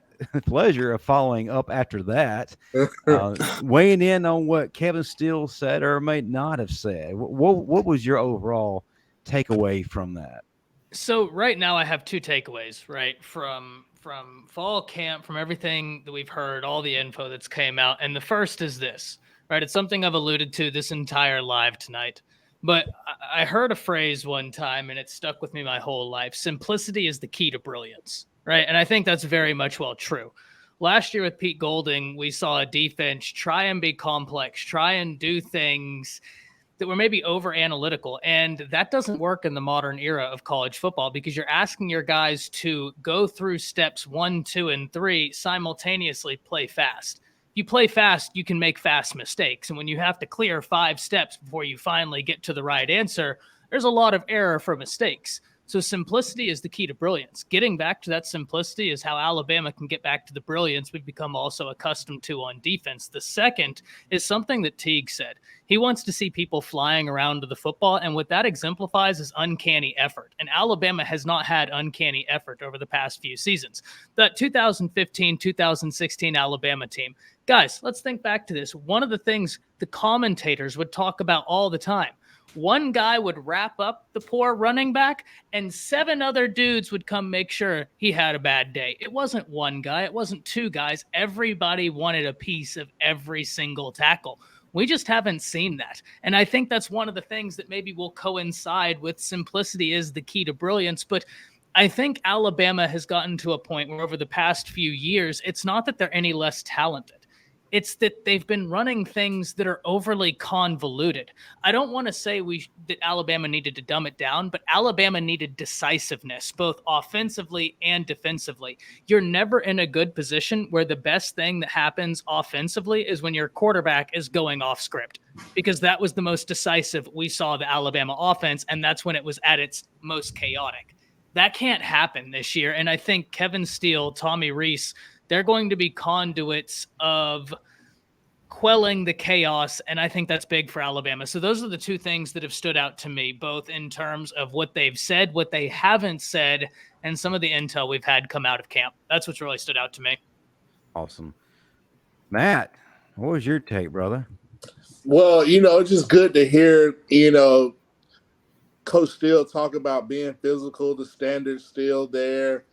D: pleasure of following up after that, weighing in on what Kevin Steele said or may not have said. What was your overall takeaway from that?
A: So right now I have two takeaways, right? From fall camp, from everything that we've heard, all the info that's came out. And the first is this, right? It's something I've alluded to this entire live tonight. But I heard a phrase one time and it stuck with me my whole life. Simplicity is the key to brilliance, right? And I think that's very much well true. Last year with Pete Golding, we saw a defense try and be complex, try and do things that were maybe over analytical. And that doesn't work in the modern era of college football because you're asking your guys to go through steps 1, 2, and 3, simultaneously play fast. You play fast, you can make fast mistakes. And when you have to clear 5 steps before you finally get to the right answer, there's a lot of error for mistakes. So simplicity is the key to brilliance. Getting back to that simplicity is how Alabama can get back to the brilliance we've become also accustomed to on defense. The second is something that Teague said. He wants to see people flying around to the football, and what that exemplifies is uncanny effort. And Alabama has not had uncanny effort over the past few seasons. That 2015-2016 Alabama team, guys, let's think back to this. One of the things the commentators would talk about all the time one guy would wrap up the poor running back and 7 other dudes would come make sure he had a bad day. It wasn't one guy. It wasn't 2 guys. Everybody wanted a piece of every single tackle. We just haven't seen that. And I think that's one of the things that maybe will coincide with simplicity is the key to brilliance. But I think Alabama has gotten to a point where over the past few years, it's not that they're any less talented. It's that they've been running things that are overly convoluted. I don't want to say that Alabama needed to dumb it down, but Alabama needed decisiveness, both offensively and defensively. You're never in a good position where the best thing that happens offensively is when your quarterback is going off script, because that was the most decisive we saw the Alabama offense, and that's when it was at its most chaotic. That can't happen this year, and I think Kevin Steele, Tommy Rees, they're going to be conduits of quelling the chaos, and I think that's big for Alabama. So those are the 2 things that have stood out to me, both in terms of what they've said, what they haven't said, and some of the intel we've had come out of camp. That's what's really stood out to me.
D: Awesome. Matt, what was your take, brother?
E: Well, it's just good to hear, Coach Steele talk about being physical, the standards still there,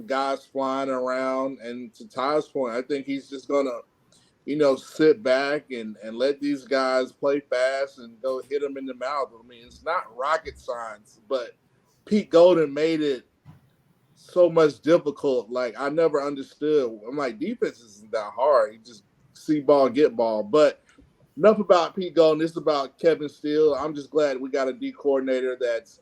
E: guys flying around. And to Ty's point, I think he's just going to, sit back and let these guys play fast and go hit them in the mouth. I mean, it's not rocket science, but Pete Golden made it so much difficult. Like, I never understood. I'm like, defense isn't that hard. You just see ball, get ball. But enough about Pete Golden. It's about Kevin Steele. I'm just glad we got a D coordinator that's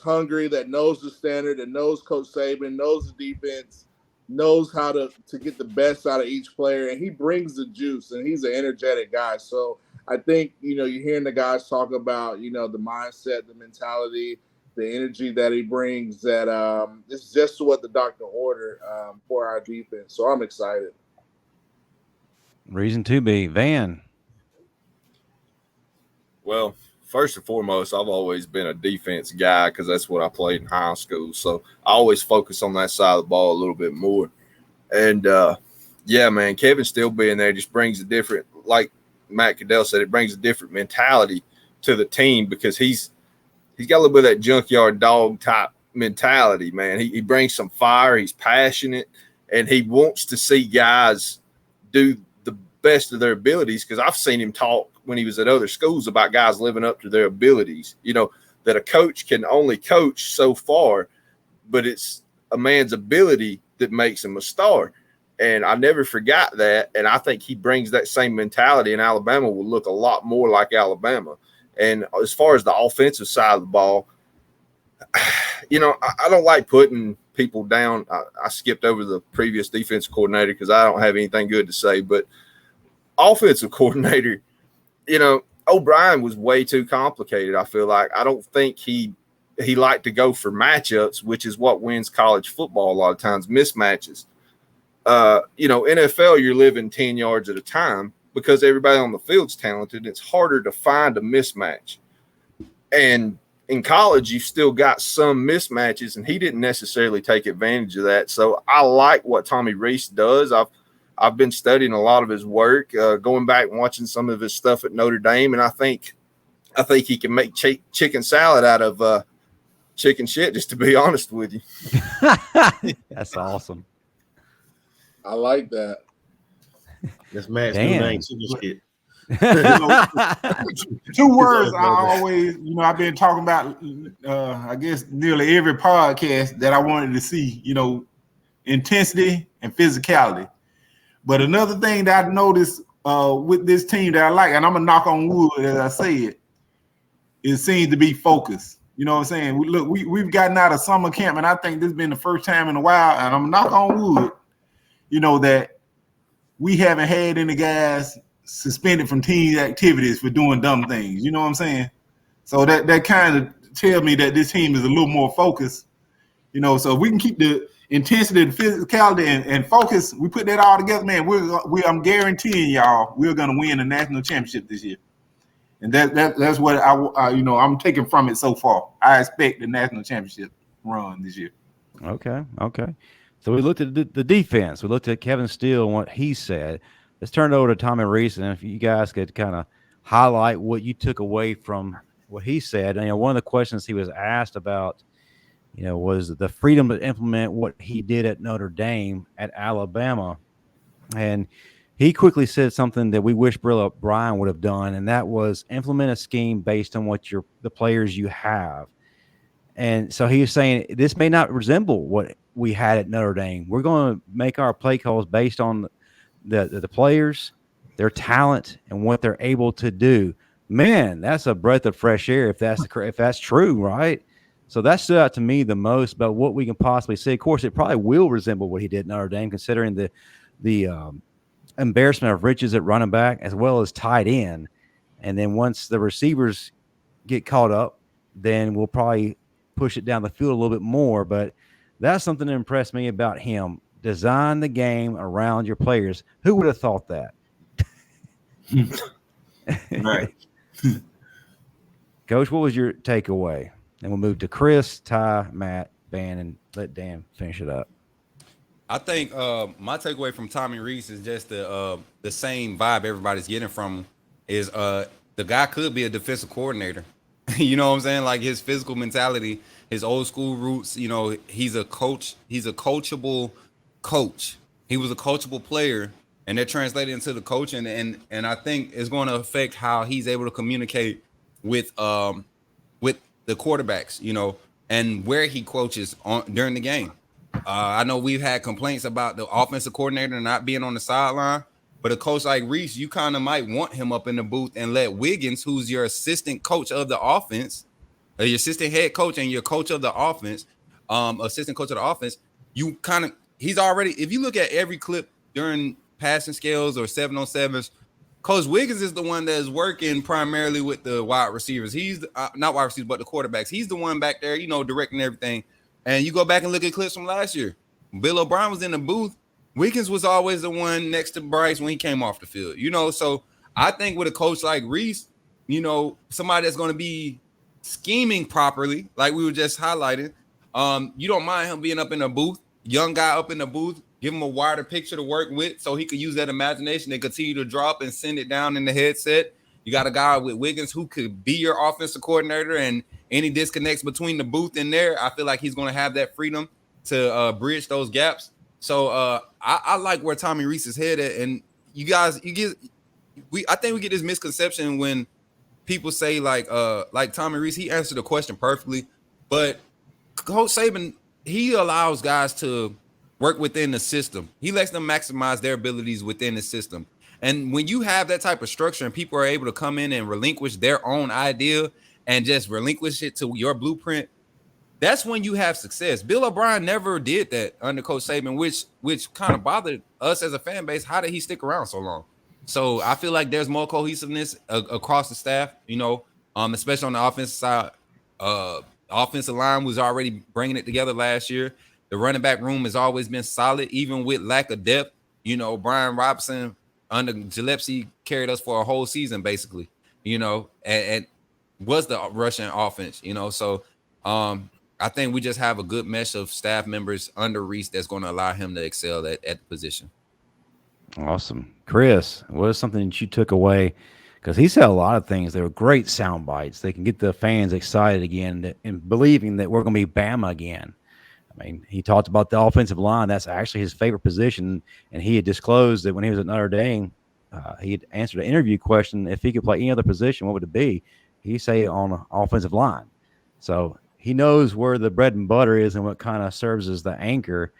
E: hungry, that knows the standard, that knows Coach Saban, knows the defense, knows how to get the best out of each player, and he brings the juice, and he's an energetic guy. So I think, you're hearing the guys talk about, the mindset, the mentality, the energy that he brings, that it's just what the doctor ordered for our defense. So I'm excited.
D: Reason to be. Van.
H: Well, first and foremost, I've always been a defense guy because that's what I played in high school. So I always focus on that side of the ball a little bit more. And, yeah, man, Kevin Steele being there just brings a different, like Matt Caddell said, it brings a different mentality to the team because he's got a little bit of that junkyard dog type mentality, man. He brings some fire. He's passionate, and he wants to see guys do the best of their abilities because I've seen him talk when he was at other schools about guys living up to their abilities, that a coach can only coach so far, but it's a man's ability that makes him a star. And I never forgot that. And I think he brings that same mentality, and Alabama will look a lot more like Alabama. And as far as the offensive side of the ball, I don't like putting people down. I skipped over the previous defense coordinator because I don't have anything good to say, but offensive coordinator, O'Brien was way too complicated. I feel like I don't think he liked to go for matchups, which is what wins college football a lot of times, mismatches. NFL, you're living 10 yards at a time because everybody on the field's talented. It's harder to find a mismatch. And in college, you've still got some mismatches, and he didn't necessarily take advantage of that. So I like what Tommy Rees does. I've been studying a lot of his work, going back and watching some of his stuff at Notre Dame, and I think he can make chicken salad out of chicken shit, just to be honest with you.
D: That's awesome.
E: I like that.
F: That's Matt's new name, chicken shit.
G: 2 words I always, I've been talking about, I guess, nearly every podcast that I wanted to see, intensity and physicality. But another thing that I noticed with this team that I like, and I'm going to knock on wood as I say it, it seems to be focused. You know what I'm saying? We've gotten out of summer camp, and I think this has been the first time in a while, and I'm going to knock on wood, that we haven't had any guys suspended from team activities for doing dumb things. You know what I'm saying? So that kind of tells me that this team is a little more focused. So if we can keep the intensity, the physicality, and focus, we put that all together, man. I'm guaranteeing y'all we're gonna win the national championship this year, and that's what I'm taking from it so far. I expect the national championship run this year.
D: Okay. So we looked at the defense. We looked at Kevin Steele and what he said. Let's turn it over to Tommy Rees, and if you guys could kind of highlight what you took away from what he said. And, one of the questions he was asked about, was the freedom to implement what he did at Notre Dame at Alabama. And he quickly said something that we wish Bill O'Brien would have done, and that was implement a scheme based on what the players you have. And so he was saying this may not resemble what we had at Notre Dame. We're going to make our play calls based on the players, their talent, and what they're able to do. Man, that's a breath of fresh air if that's true, right? So that stood out to me the most about what we can possibly see. Of course, it probably will resemble what he did at Notre Dame, considering the embarrassment of riches at running back as well as tight end. And then once the receivers get caught up, then we'll probably push it down the field a little bit more. But that's something that impressed me about him. Design the game around your players. Who would have thought that?
G: Right.
D: Coach, what was your takeaway? And we'll move to Chris, Ty, Matt, Van, and let Dan finish it up.
C: I think my takeaway from Tommy Rees is just the same vibe everybody's getting from him is the guy could be a defensive coordinator. You know what I'm saying? Like his physical mentality, his old school roots, he's a coach. He's a coachable coach. He was a coachable player, and they're translated into the coaching. And I think it's going to affect how he's able to communicate with the quarterbacks, and where he coaches during the game. I know we've had complaints about the offensive coordinator not being on the sideline, but a coach like Rees, you kind of might want him up in the booth and let Wiggins, who's your assistant coach of the offense, your assistant head coach and your coach of the offense, assistant coach of the offense, he's already, if you look at every clip during passing scales or 7-on-7s, Coach Wiggins is the one that is working primarily with the wide receivers. He's not wide receivers, but the quarterbacks. He's the one back there, directing everything. And you go back and look at clips from last year. Bill O'Brien was in the booth. Wiggins was always the one next to Bryce when he came off the field. So I think with a coach like Rees, somebody that's going to be scheming properly, like we were just highlighting, you don't mind him being up in the booth, young guy up in the booth, give him a wider picture to work with so he could use that imagination and continue to drop and send it down in the headset. You got a guy with Wiggins who could be your offensive coordinator, and any disconnects between the booth and there, I feel like he's going to have that freedom to bridge those gaps. So I like where Tommy Rees is headed. And you guys, I think we get this misconception when people say like Tommy Rees, he answered the question perfectly, but Coach Saban, he allows guys to work within the system. He lets them maximize their abilities within the system. And when you have that type of structure and people are able to come in and relinquish their own idea and just relinquish it to your blueprint, that's when you have success. Bill O'Brien never did that under Coach Saban, which kind of bothered us as a fan base. How did he stick around so long? So I feel like there's more cohesiveness across the staff, especially on the offensive side. Offensive line was already bringing it together last year. The running back room has always been solid, even with lack of depth. Brian Robinson under Gillespie carried us for a whole season, basically, and was the rushing offense, So I think we just have a good mesh of staff members under Rees that's going to allow him to excel at the position.
D: Awesome. Chris, what is something that you took away? Because he said a lot of things. They were great sound bites. They can get the fans excited again and believing that we're going to be Bama again. I mean, he talked about the offensive line. That's actually his favorite position. And he had disclosed that when he was at Notre Dame, he had answered an interview question. If he could play any other position, what would it be? He'd say on the offensive line. So he knows where the bread and butter is and what kind of serves as the anchor.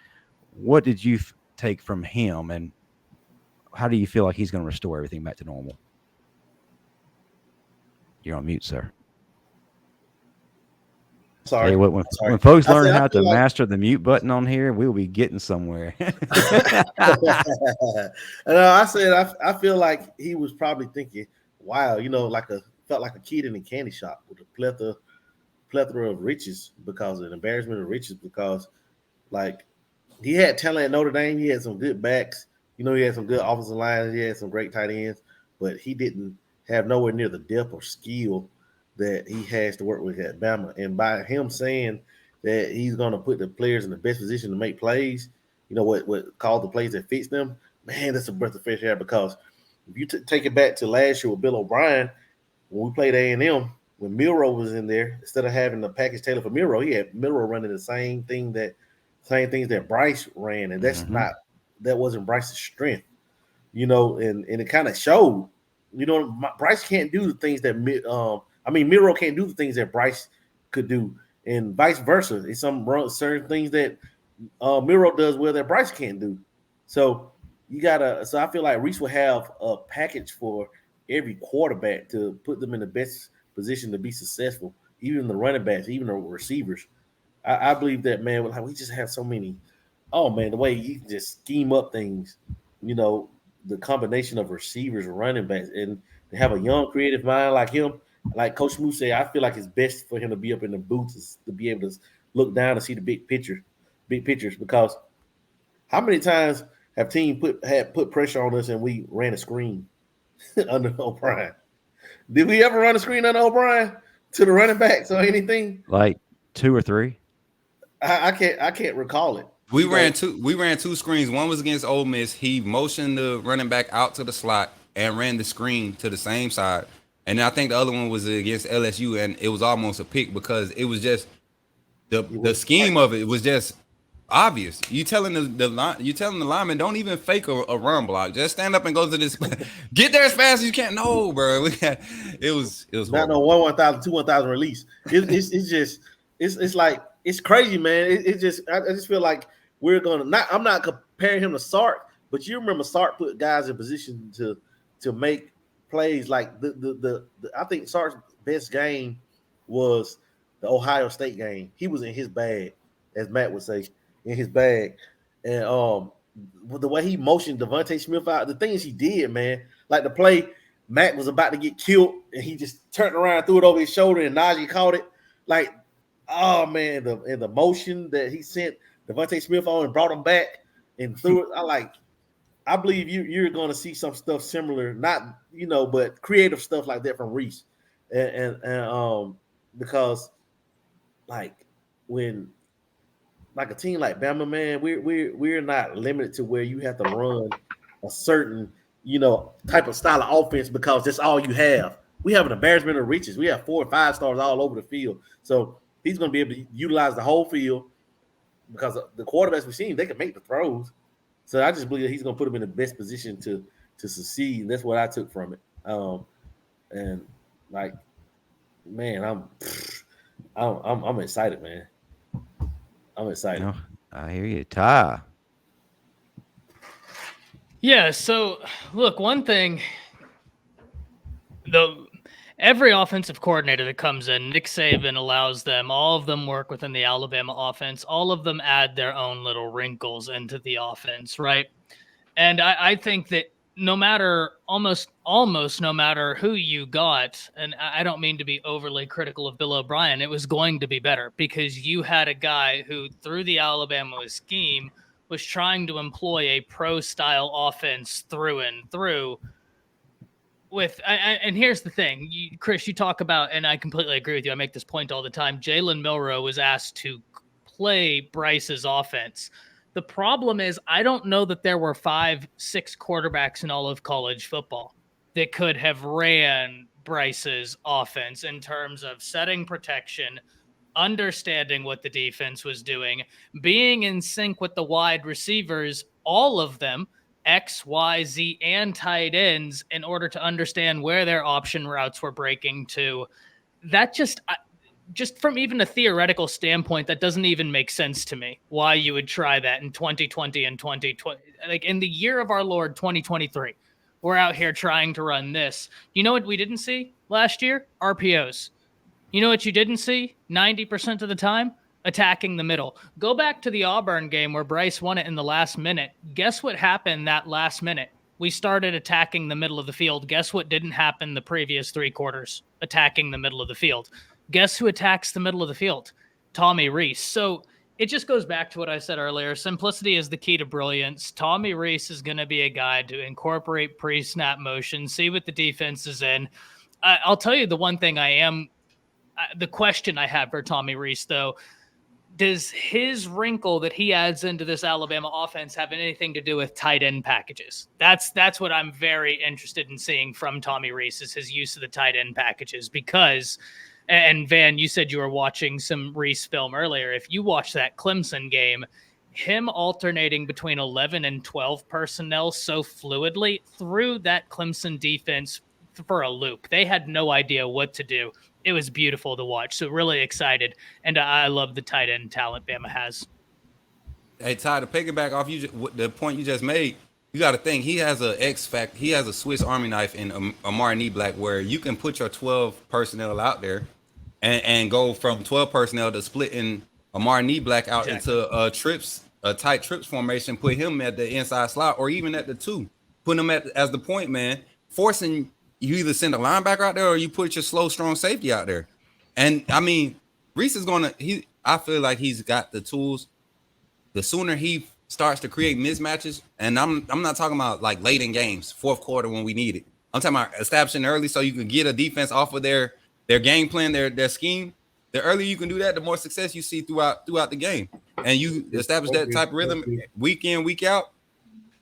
D: What did you take from him? And how do you feel like he's going to restore everything back to normal? You're on mute, sir.
F: Sorry.
D: Hey, when folks learn how to master the mute button on here, we'll be getting somewhere.
F: I said I feel like he was probably thinking, wow, felt like a kid in a candy shop with a plethora of riches because of an embarrassment of riches because like he had talent at Notre Dame. He had some good backs. He had some good offensive lines. He had some great tight ends, but he didn't have nowhere near the depth or skill that he has to work with at Bama. And by him saying that he's going to put the players in the best position to make plays, what call the plays that fits them, man, that's a breath of fresh air because if you take it back to last year with Bill O'Brien, when we played A&M, when Milroe was in there, instead of having the package tailor for Milroe, he had Milroe running the same things that Bryce ran, and that wasn't Bryce's strength, and it kind of showed. Bryce can't do the things that Milroe can't do the things that Bryce could do, and vice versa. It's some certain things that Milroe does well that Bryce can't do. So So I feel like Rees will have a package for every quarterback to put them in the best position to be successful, even the running backs, even the receivers. I believe that, man. We just have so many. Oh man, the way you can just scheme up things, the combination of receivers, running backs, and to have a young, creative mind like him, like Coach Moose said, I feel like it's best for him to be up in the booths to be able to look down and see the big pictures. Because how many times have teams put pressure on us and we ran a screen under O'Brien? Did we ever run a screen under O'Brien to the running backs or anything?
D: Like 2 or 3?
F: I can't recall it.
C: We ran two screens. One was against Ole Miss. He motioned the running back out to the slot and ran the screen to the same side. And I think the other one was against LSU, and it was almost a pick because it was just the scheme of it was just obvious. You telling the lineman, don't even fake a run block. Just stand up and go to this. Get there as fast as you can. No, bro. It was
F: not no 1,000, 2,000 release. It's like it's crazy, man. I just feel like we're gonna not. I'm not comparing him to Sark, but you remember Sark put guys in position to make plays. Like the I think Sark's best game was the Ohio State game. He was in his bag, as Matt would say, in his bag. And the way he motioned Devontae Smith out, the things he did, man, like the play, Matt was about to get killed, and he just turned around, threw it over his shoulder, and Najee caught it. Like, oh man, the motion that he sent Devontae Smith on and brought him back and threw it. I believe you're going to see some stuff similar, not but creative stuff like that from Rees, and because when a team like Bama, man, we're not limited to where you have to run a certain type of style of offense because that's all you have. We have an embarrassment of riches. We have 4 or 5 stars all over the field, so he's going to be able to utilize the whole field because the quarterbacks we've seen, they can make the throws. So I just believe that he's going to put him in the best position to succeed. That's what I took from it. And man, I'm excited, man. I'm excited.
D: I hear you, Ty.
A: Yeah. So look, one thing, every offensive coordinator that comes in, Nick Saban allows them, all of them work within the Alabama offense. All of them add their own little wrinkles into the offense, right? And I think that almost no matter who you got, and I don't mean to be overly critical of Bill O'Brien, it was going to be better because you had a guy who, through the Alabama scheme, was trying to employ a pro-style offense through and through. And here's the thing, Chris, you talk about, and I completely agree with you. I make this point all the time. Jalen Milroe was asked to play Bryce's offense. The problem is, I don't know that there were 5-6 quarterbacks in all of college football that could have ran Bryce's offense in terms of setting protection, understanding what the defense was doing, being in sync with the wide receivers, all of them, X, Y, Z, and tight ends, in order to understand where their option routes were breaking to. That just from even a theoretical standpoint, that doesn't even make sense to me, why you would try that in 2020 and 2020. Like in the year of our Lord, 2023, we're out here trying to run this. You know what we didn't see last year? RPOs. You know what you didn't see 90% of the time? Attacking the middle. Go back to the Auburn game where Bryce won it in the last minute. Guess what happened that last minute? We started attacking the middle of the field. Guess what didn't happen the previous 3 quarters? Attacking the middle of the field. Guess who attacks the middle of the field? Tommy Rees. So it just goes back to what I said earlier. Simplicity is the key to brilliance. Tommy Rees is going to be a guy to incorporate pre-snap motion, see what the defense is in. I'll tell you the one thing the question I have for Tommy Rees, though, does his wrinkle that he adds into this Alabama offense have anything to do with tight end packages? That's what I'm very interested in seeing from Tommy Rees, is his use of the tight end packages, because And Van, you said you were watching some Rees film earlier. If you watch that Clemson game, him alternating between 11 and 12 personnel so fluidly threw that Clemson defense for a loop. They had no idea what to do. It was beautiful to watch. So really excited. And I love the tight end talent Bama has.
C: Hey, Ty, to piggyback off the point you just made, you got to think he has he has a Swiss Army knife in Amari Black, where you can put your 12 personnel out there and go from 12 personnel to splitting Amari Black out into a tight trips formation, put him at the inside slot or even at the 2, put him as the point man, forcing you either send a linebacker out there or you put your slow, strong safety out there. And I mean, Rees is I feel like he's got the tools. The sooner he starts to create mismatches, and I'm not talking about like late in games, fourth quarter when we need it. I'm talking about establishing early so you can get a defense off of their game plan, their scheme. The earlier you can do that, the more success you see throughout the game, and you establish that type of rhythm week in, week out.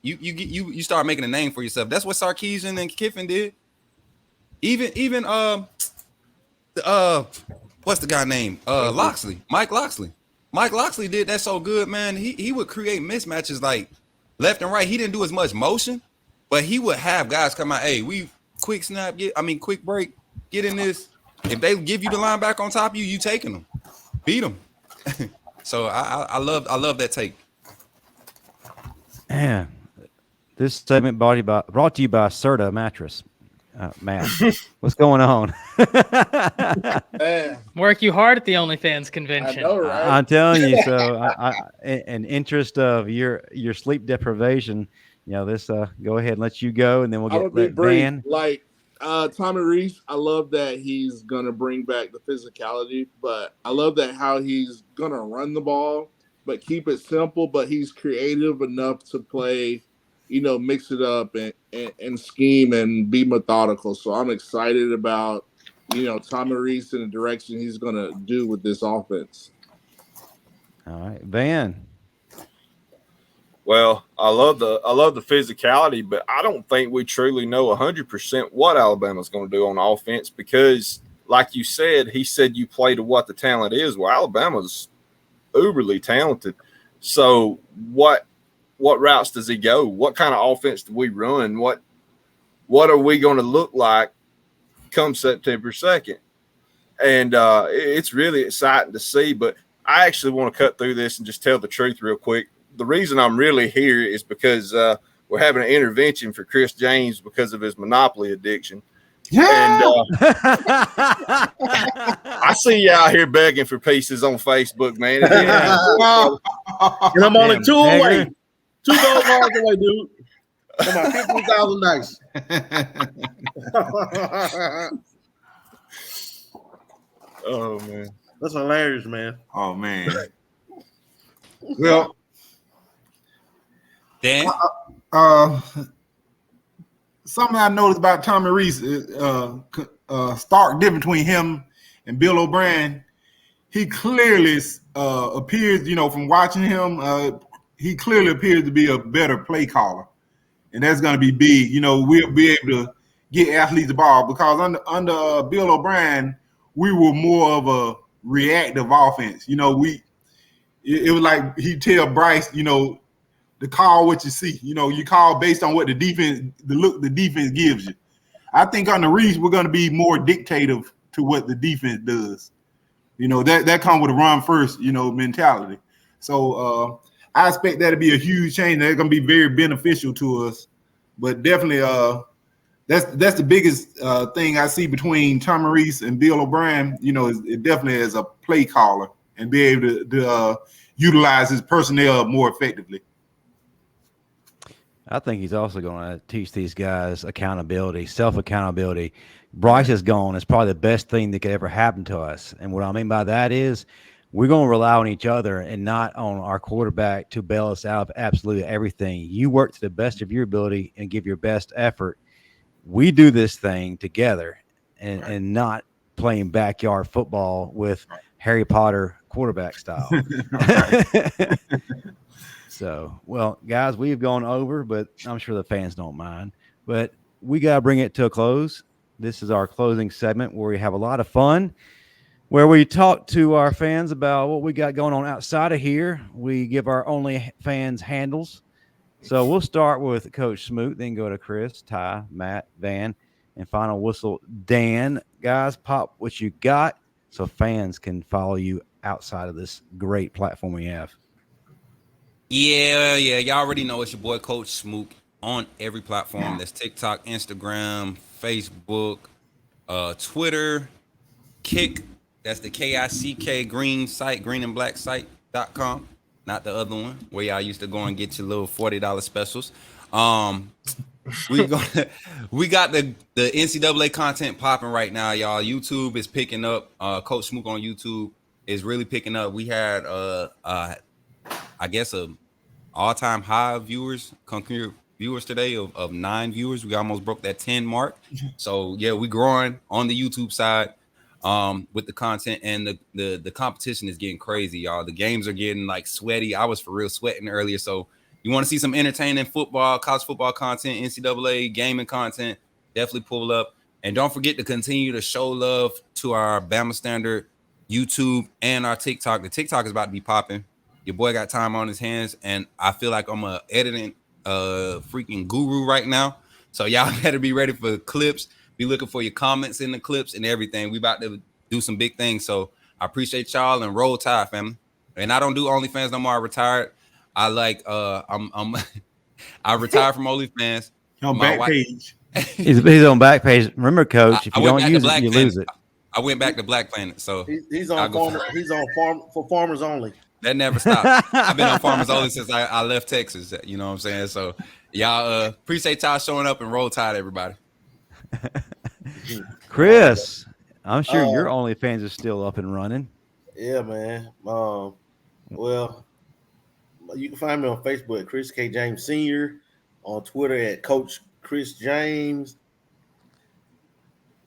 C: You start making a name for yourself. That's what Sarkisian and Kiffin did. Even what's the guy name? Mike Loxley. Mike Loxley did that so good, man. He would create mismatches like left and right. He didn't do as much motion, but he would have guys come out. Hey, we quick snap, quick break, get in this. If they give you the linebacker on top of you, you taking them, beat them. So I love that take.
D: Yeah, this segment brought to you by Serta mattress. Matt, what's going on?
A: Work you hard at the OnlyFans convention.
E: I know, right?
D: I'm telling you. So, in interest of your sleep deprivation, this go ahead and let you go, and then we'll get Van.
E: Like Tommy Rees, I love that he's gonna bring back the physicality, but I love that how he's gonna run the ball, but keep it simple. But he's creative enough to play. Mix it up and scheme and be methodical. So I'm excited about, Tommy Rees and the direction he's going to do with this offense.
D: All right, Van.
H: Well, I love the physicality, but I don't think we truly know 100% what Alabama's going to do on offense because, like you said, he said you play to what the talent is. Well, Alabama's uberly talented. So what routes does he go? What kind of offense do we run? What are we going to look like come September 2nd? And it's really exciting to see, but I actually want to cut through this and just tell the truth real quick. The reason I'm really here is because we're having an intervention for Chris James because of his Monopoly addiction. Yeah. And I see you out here begging for pieces on Facebook, man.
F: And I'm only 2 away. 2 gold bars away, dude. Come on, 15,000 nights.
H: Oh man,
F: that's hilarious, man.
G: Oh man. Well,
C: Dan,
G: something I noticed about Tommy Rees is stark difference between him and Bill O'Brien. He clearly appears, from watching him. He clearly appears to be a better play caller, and that's going to be big. We'll be able to get athletes the ball because under Bill O'Brien, we were more of a reactive offense. It was like he'd tell Bryce, to call what you see. You call based on what the defense gives you. I think on the Rees, we're going to be more dictative to what the defense does. That comes with a run first, mentality. So I expect that to be a huge change. That's going to be very beneficial to us. But definitely, that's the biggest thing I see between Tommy Rees and Bill O'Brien. It definitely is a play caller and be able to utilize his personnel more effectively.
D: I think he's also going to teach these guys accountability, self-accountability. Bryce is gone. It's probably the best thing that could ever happen to us. And what I mean by that is we're going to rely on each other and not on our quarterback to bail us out of absolutely everything. You work to the best of your ability and give your best effort. We do this thing together and not playing backyard football with Harry Potter quarterback style. So, well, guys, we've gone over, but I'm sure the fans don't mind. But we got to bring it to a close. This is our closing segment where we have a lot of fun. where we talk to our fans about what we got going on outside of here. We give our OnlyFans handles. So we'll start with Coach Smoot, then go to Chris, Ty, Matt, Van, and final whistle, Dan. Guys, pop what you got so fans can follow you outside of this great platform we have.
C: Yeah. Y'all already know it's your boy Coach Smoot on every platform. That's TikTok, Instagram, Facebook, Twitter, Kick. That's the KICK green site, greenandblacksite.com. Not the other one where y'all used to go and get your little $40 specials. We got the NCAA content popping right now, y'all. YouTube is picking up. Coach Smoot on YouTube is really picking up. We had I guess a all-time high of concurrent viewers today of 9 viewers. We almost broke that 10 mark. So yeah, we growing on the YouTube side with the content, and the competition is getting crazy, y'all. The games are getting like sweaty. I was for real sweating earlier. So you want to see some entertaining football, college football content, NCAA gaming content, definitely pull up. And don't forget to continue to show love to our Bama Standard YouTube and our TikTok. The TikTok is about to be popping. Your boy got time on his hands, and I feel like I'm a editing freaking guru right now. So y'all better be ready for clips. Be looking for your comments in the clips and everything. We about to do some big things. So I appreciate y'all, and roll tide, family. And I don't do OnlyFans no more. I retired. I like I retired from OnlyFans.
G: On Backpage.
D: He's on Backpage. Remember, Coach, if you don't use it, you lose it.
C: I went back to Black Planet. So
F: he's on farm for farmers only.
C: That never stopped. I've been on farmers only since I left Texas. You know what I'm saying? So y'all appreciate y'all showing up, and roll tide, everybody.
D: Chris, I'm sure your OnlyFans is still up and running.
F: Yeah, man. Well, you can find me on Facebook at Chris K. James Sr., on Twitter at Coach Chris James,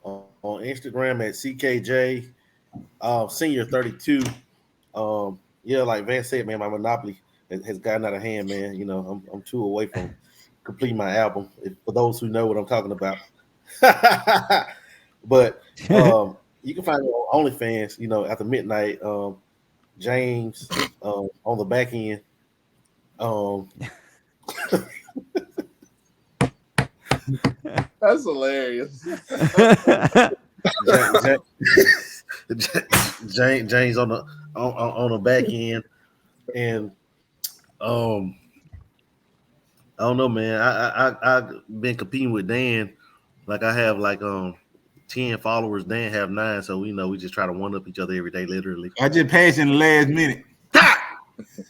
F: on Instagram at CKJ Senior 32. Yeah, like Van said, man, my monopoly has gotten out of hand, man. You know, I'm 2 away from completing my album. For those who know what I'm talking about. But you can find me on OnlyFans, you know, after midnight. James on the back end.
E: That's hilarious.
F: James on the back end, and I don't know, man. I've been competing with Dan. Like I have 10 followers. Dan have 9, so we just try to one up each other every day, literally.
G: I just passed in the last minute.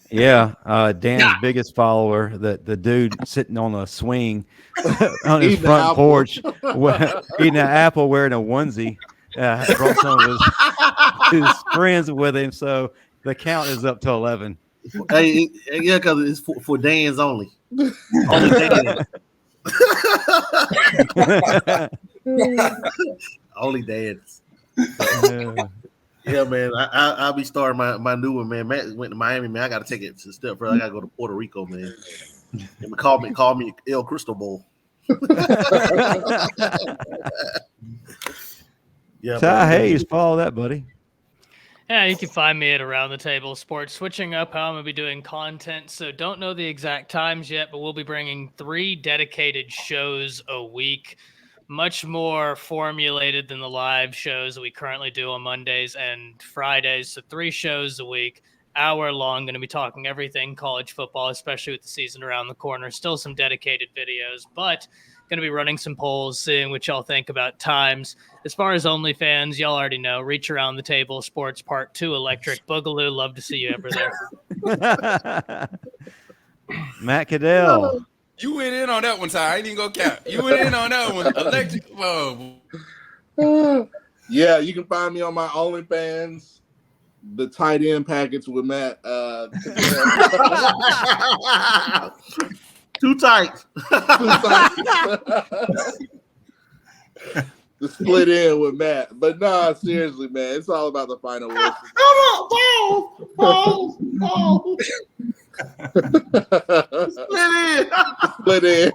D: Yeah, Dan's biggest follower, the dude sitting on a swing on his front porch, eating an apple, wearing a onesie. Brought some of his friends with him, so the count is up to 11.
F: Hey, yeah, because it's for Dan's only. Only Dan. Only Dan's. Yeah, man. I'll be starting my new one, man. Matt went to Miami, man. I got to take it a step further. I got to go to Puerto Rico, man. And call me El Cristobal. Yeah,
D: Ty Hayes, follow that, buddy.
A: Yeah, you can find me at Around the Table Sports. Switching up how I'm going to be doing content. So don't know the exact times yet, but we'll be bringing 3 dedicated shows a week. Much more formulated than the live shows that we currently do on Mondays and Fridays. So 3 shows a week, hour long. Going to be talking everything college football, especially with the season around the corner. Still some dedicated videos, but going to be running some polls, seeing what y'all think about times. As far as OnlyFans, y'all already know. Reach Around the Table Sports Part 2 Electric Boogaloo. Love to see you ever there.
D: Matt Caddell.
C: You went in on that one, Ty. I ain't even gonna count. You went in on that one. Electric. Whoa.
E: Yeah, you can find me on my OnlyFans, the tight end package with Matt.
F: Too tight.
E: The split in with Matt. But nah, seriously, man, it's all about the final whistle. Split in.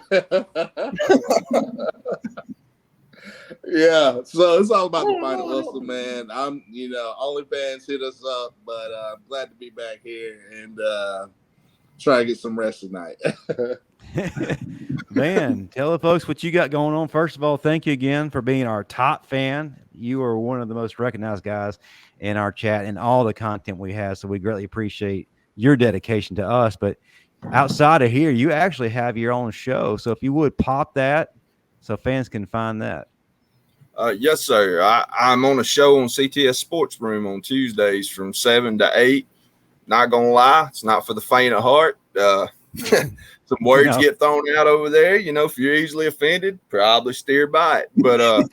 E: Yeah, so it's all about the final whistle, man. OnlyFans hit us up, but I'm glad to be back here and try to get some rest tonight.
D: Man, tell the folks what you got going on. First of all, thank you again for being our top fan. You are one of the most recognized guys in our chat and all the content we have, so we greatly appreciate your dedication to us. But outside of here, you actually have your own show, so if you would pop that so fans can find that.
H: Yes, sir. I'm on a show on CTS Sports Room on Tuesdays from 7 to 8. Not going to lie, it's not for the faint of heart. Some words get thrown out over there. If you're easily offended, probably steer by it. But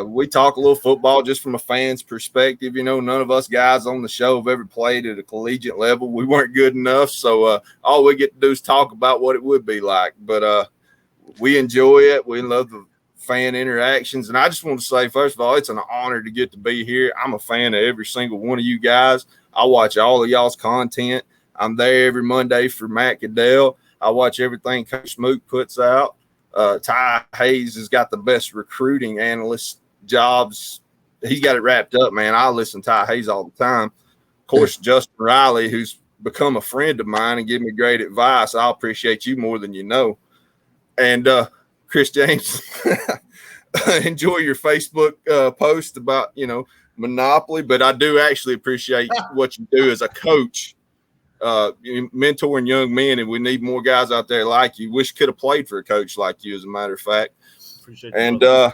H: we talk a little football just from a fan's perspective. None of us guys on the show have ever played at a collegiate level. We weren't good enough. So all we get to do is talk about what it would be like. But we enjoy it. We love the fan interactions. And I just want to say, first of all, it's an honor to get to be here. I'm a fan of every single one of you guys. I watch all of y'all's content. I'm there every Monday for Matt Goodell. I watch everything Coach Smook puts out. Ty Hayes has got the best recruiting analyst jobs. He's got it wrapped up, man. I listen to Ty Hayes all the time. Of course, Justin Riley, who's become a friend of mine and give me great advice. I appreciate you more than you know. And Chris James, enjoy your Facebook post about, Monopoly, but I do actually appreciate what you do as a coach, mentoring young men, and we need more guys out there like you. Wish could have played for a coach like you, as a matter of fact.
F: Appreciate
H: and
F: you,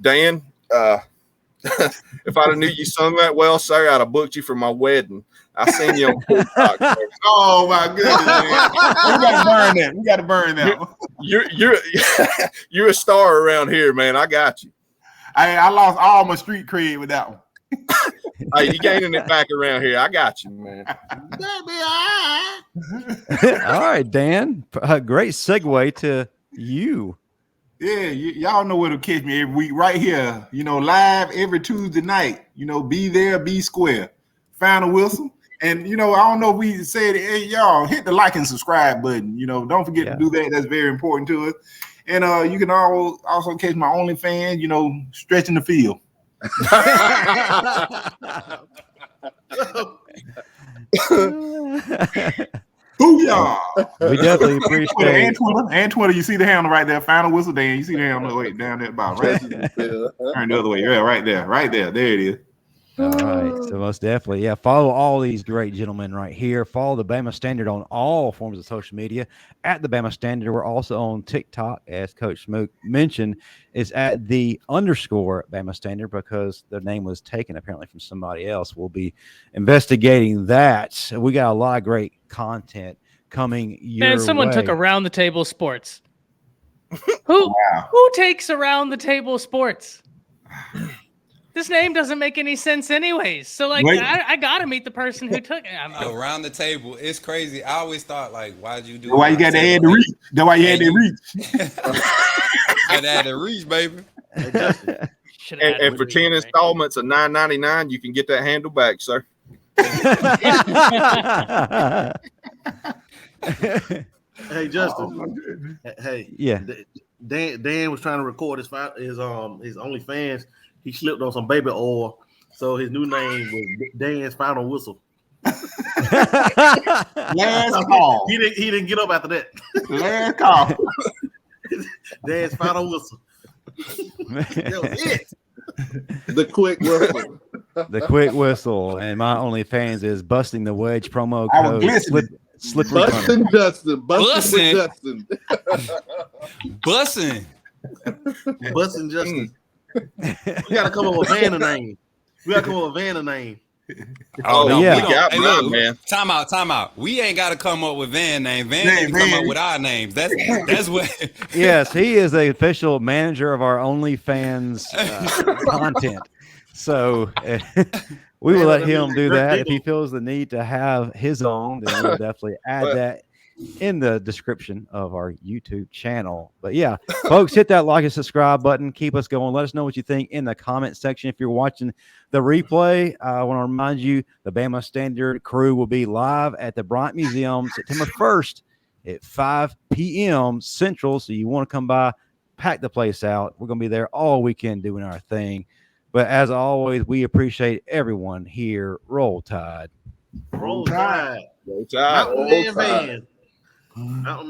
H: Dan, if I'd have knew you sung that well, sir, I'd have booked you for my wedding. I seen you on TikTok.
G: Oh my goodness, man. We got to burn that.
H: You're a star around here, man. I got you.
G: I lost all my street cred with that one.
H: Hey, you gaining it back around here. I got you, man.
D: All right, Dan. A great segue to you.
G: Yeah, y'all know where to catch me every week right here, live every Tuesday night. Be there, be square. Final whistle. And, I don't know if we said it. Hey, y'all, hit the like and subscribe button. Don't forget to do that. That's very important to us. And you can also catch my OnlyFans, stretching the field. Booyah!
D: We definitely appreciate
G: and Twitter. You see the handle right there. Final whistle, Dan. You see the handle right down there, about right. Turn the other way. Yeah, right there. There it is.
D: All right, so most definitely, follow all these great gentlemen right here. Follow the Bama Standard on all forms of social media at the Bama Standard. We're also on TikTok, as Coach Smook mentioned, is at the _ Bama Standard because their name was taken apparently from somebody else. We'll be investigating that. We got a lot of great content coming your way.
A: And someone took Around the Table Sports. Who takes Around the Table Sports? This name doesn't make any sense anyways. So, I got to meet the person who took it.
C: Around the table. It's crazy. I always thought, why'd you do it?
G: Why you got to add the reach? That's why you had to reach.
C: Got to add the reach, baby.
H: And for 10 installments of $9.99, you can get that handle back, sir.
F: Hey, Justin. Hey.
D: Yeah.
F: Dan was trying to record his OnlyFans. He slipped on some baby oil, so his new name was Dan's Final Whistle.
G: Last call.
F: He didn't get up after that.
G: Last call.
F: Dan's Final Whistle. That was it.
E: The quick whistle.
D: The quick whistle. And my OnlyFans is Busting the Wedge promo code. Slippery
E: Busting Justin. Busting
C: Busting.
F: Busting Justin. We gotta come up with a van name.
H: Oh no,
D: yeah.
H: we got man.
C: Time out. We ain't got to come up with van name. Van can come up with our names. That's what.
D: Yes, he is the official manager of our OnlyFans content. So we will let him do that. If he feels the need to have his own, then we'll definitely add that in the description of our YouTube channel. But yeah, folks, hit that like and subscribe button. Keep us going. Let us know what you think in the comment section. If you're watching the replay, I want to remind you the Bama Standard crew will be live at the Bryant Museum September 1st at 5 p.m. Central. So you want to come by, pack the place out. We're going to be there all weekend doing our thing. But as always, we appreciate everyone here. Roll Tide.
F: Roll Tide.
H: Roll Tide.
F: Mountain Man Van. Mountain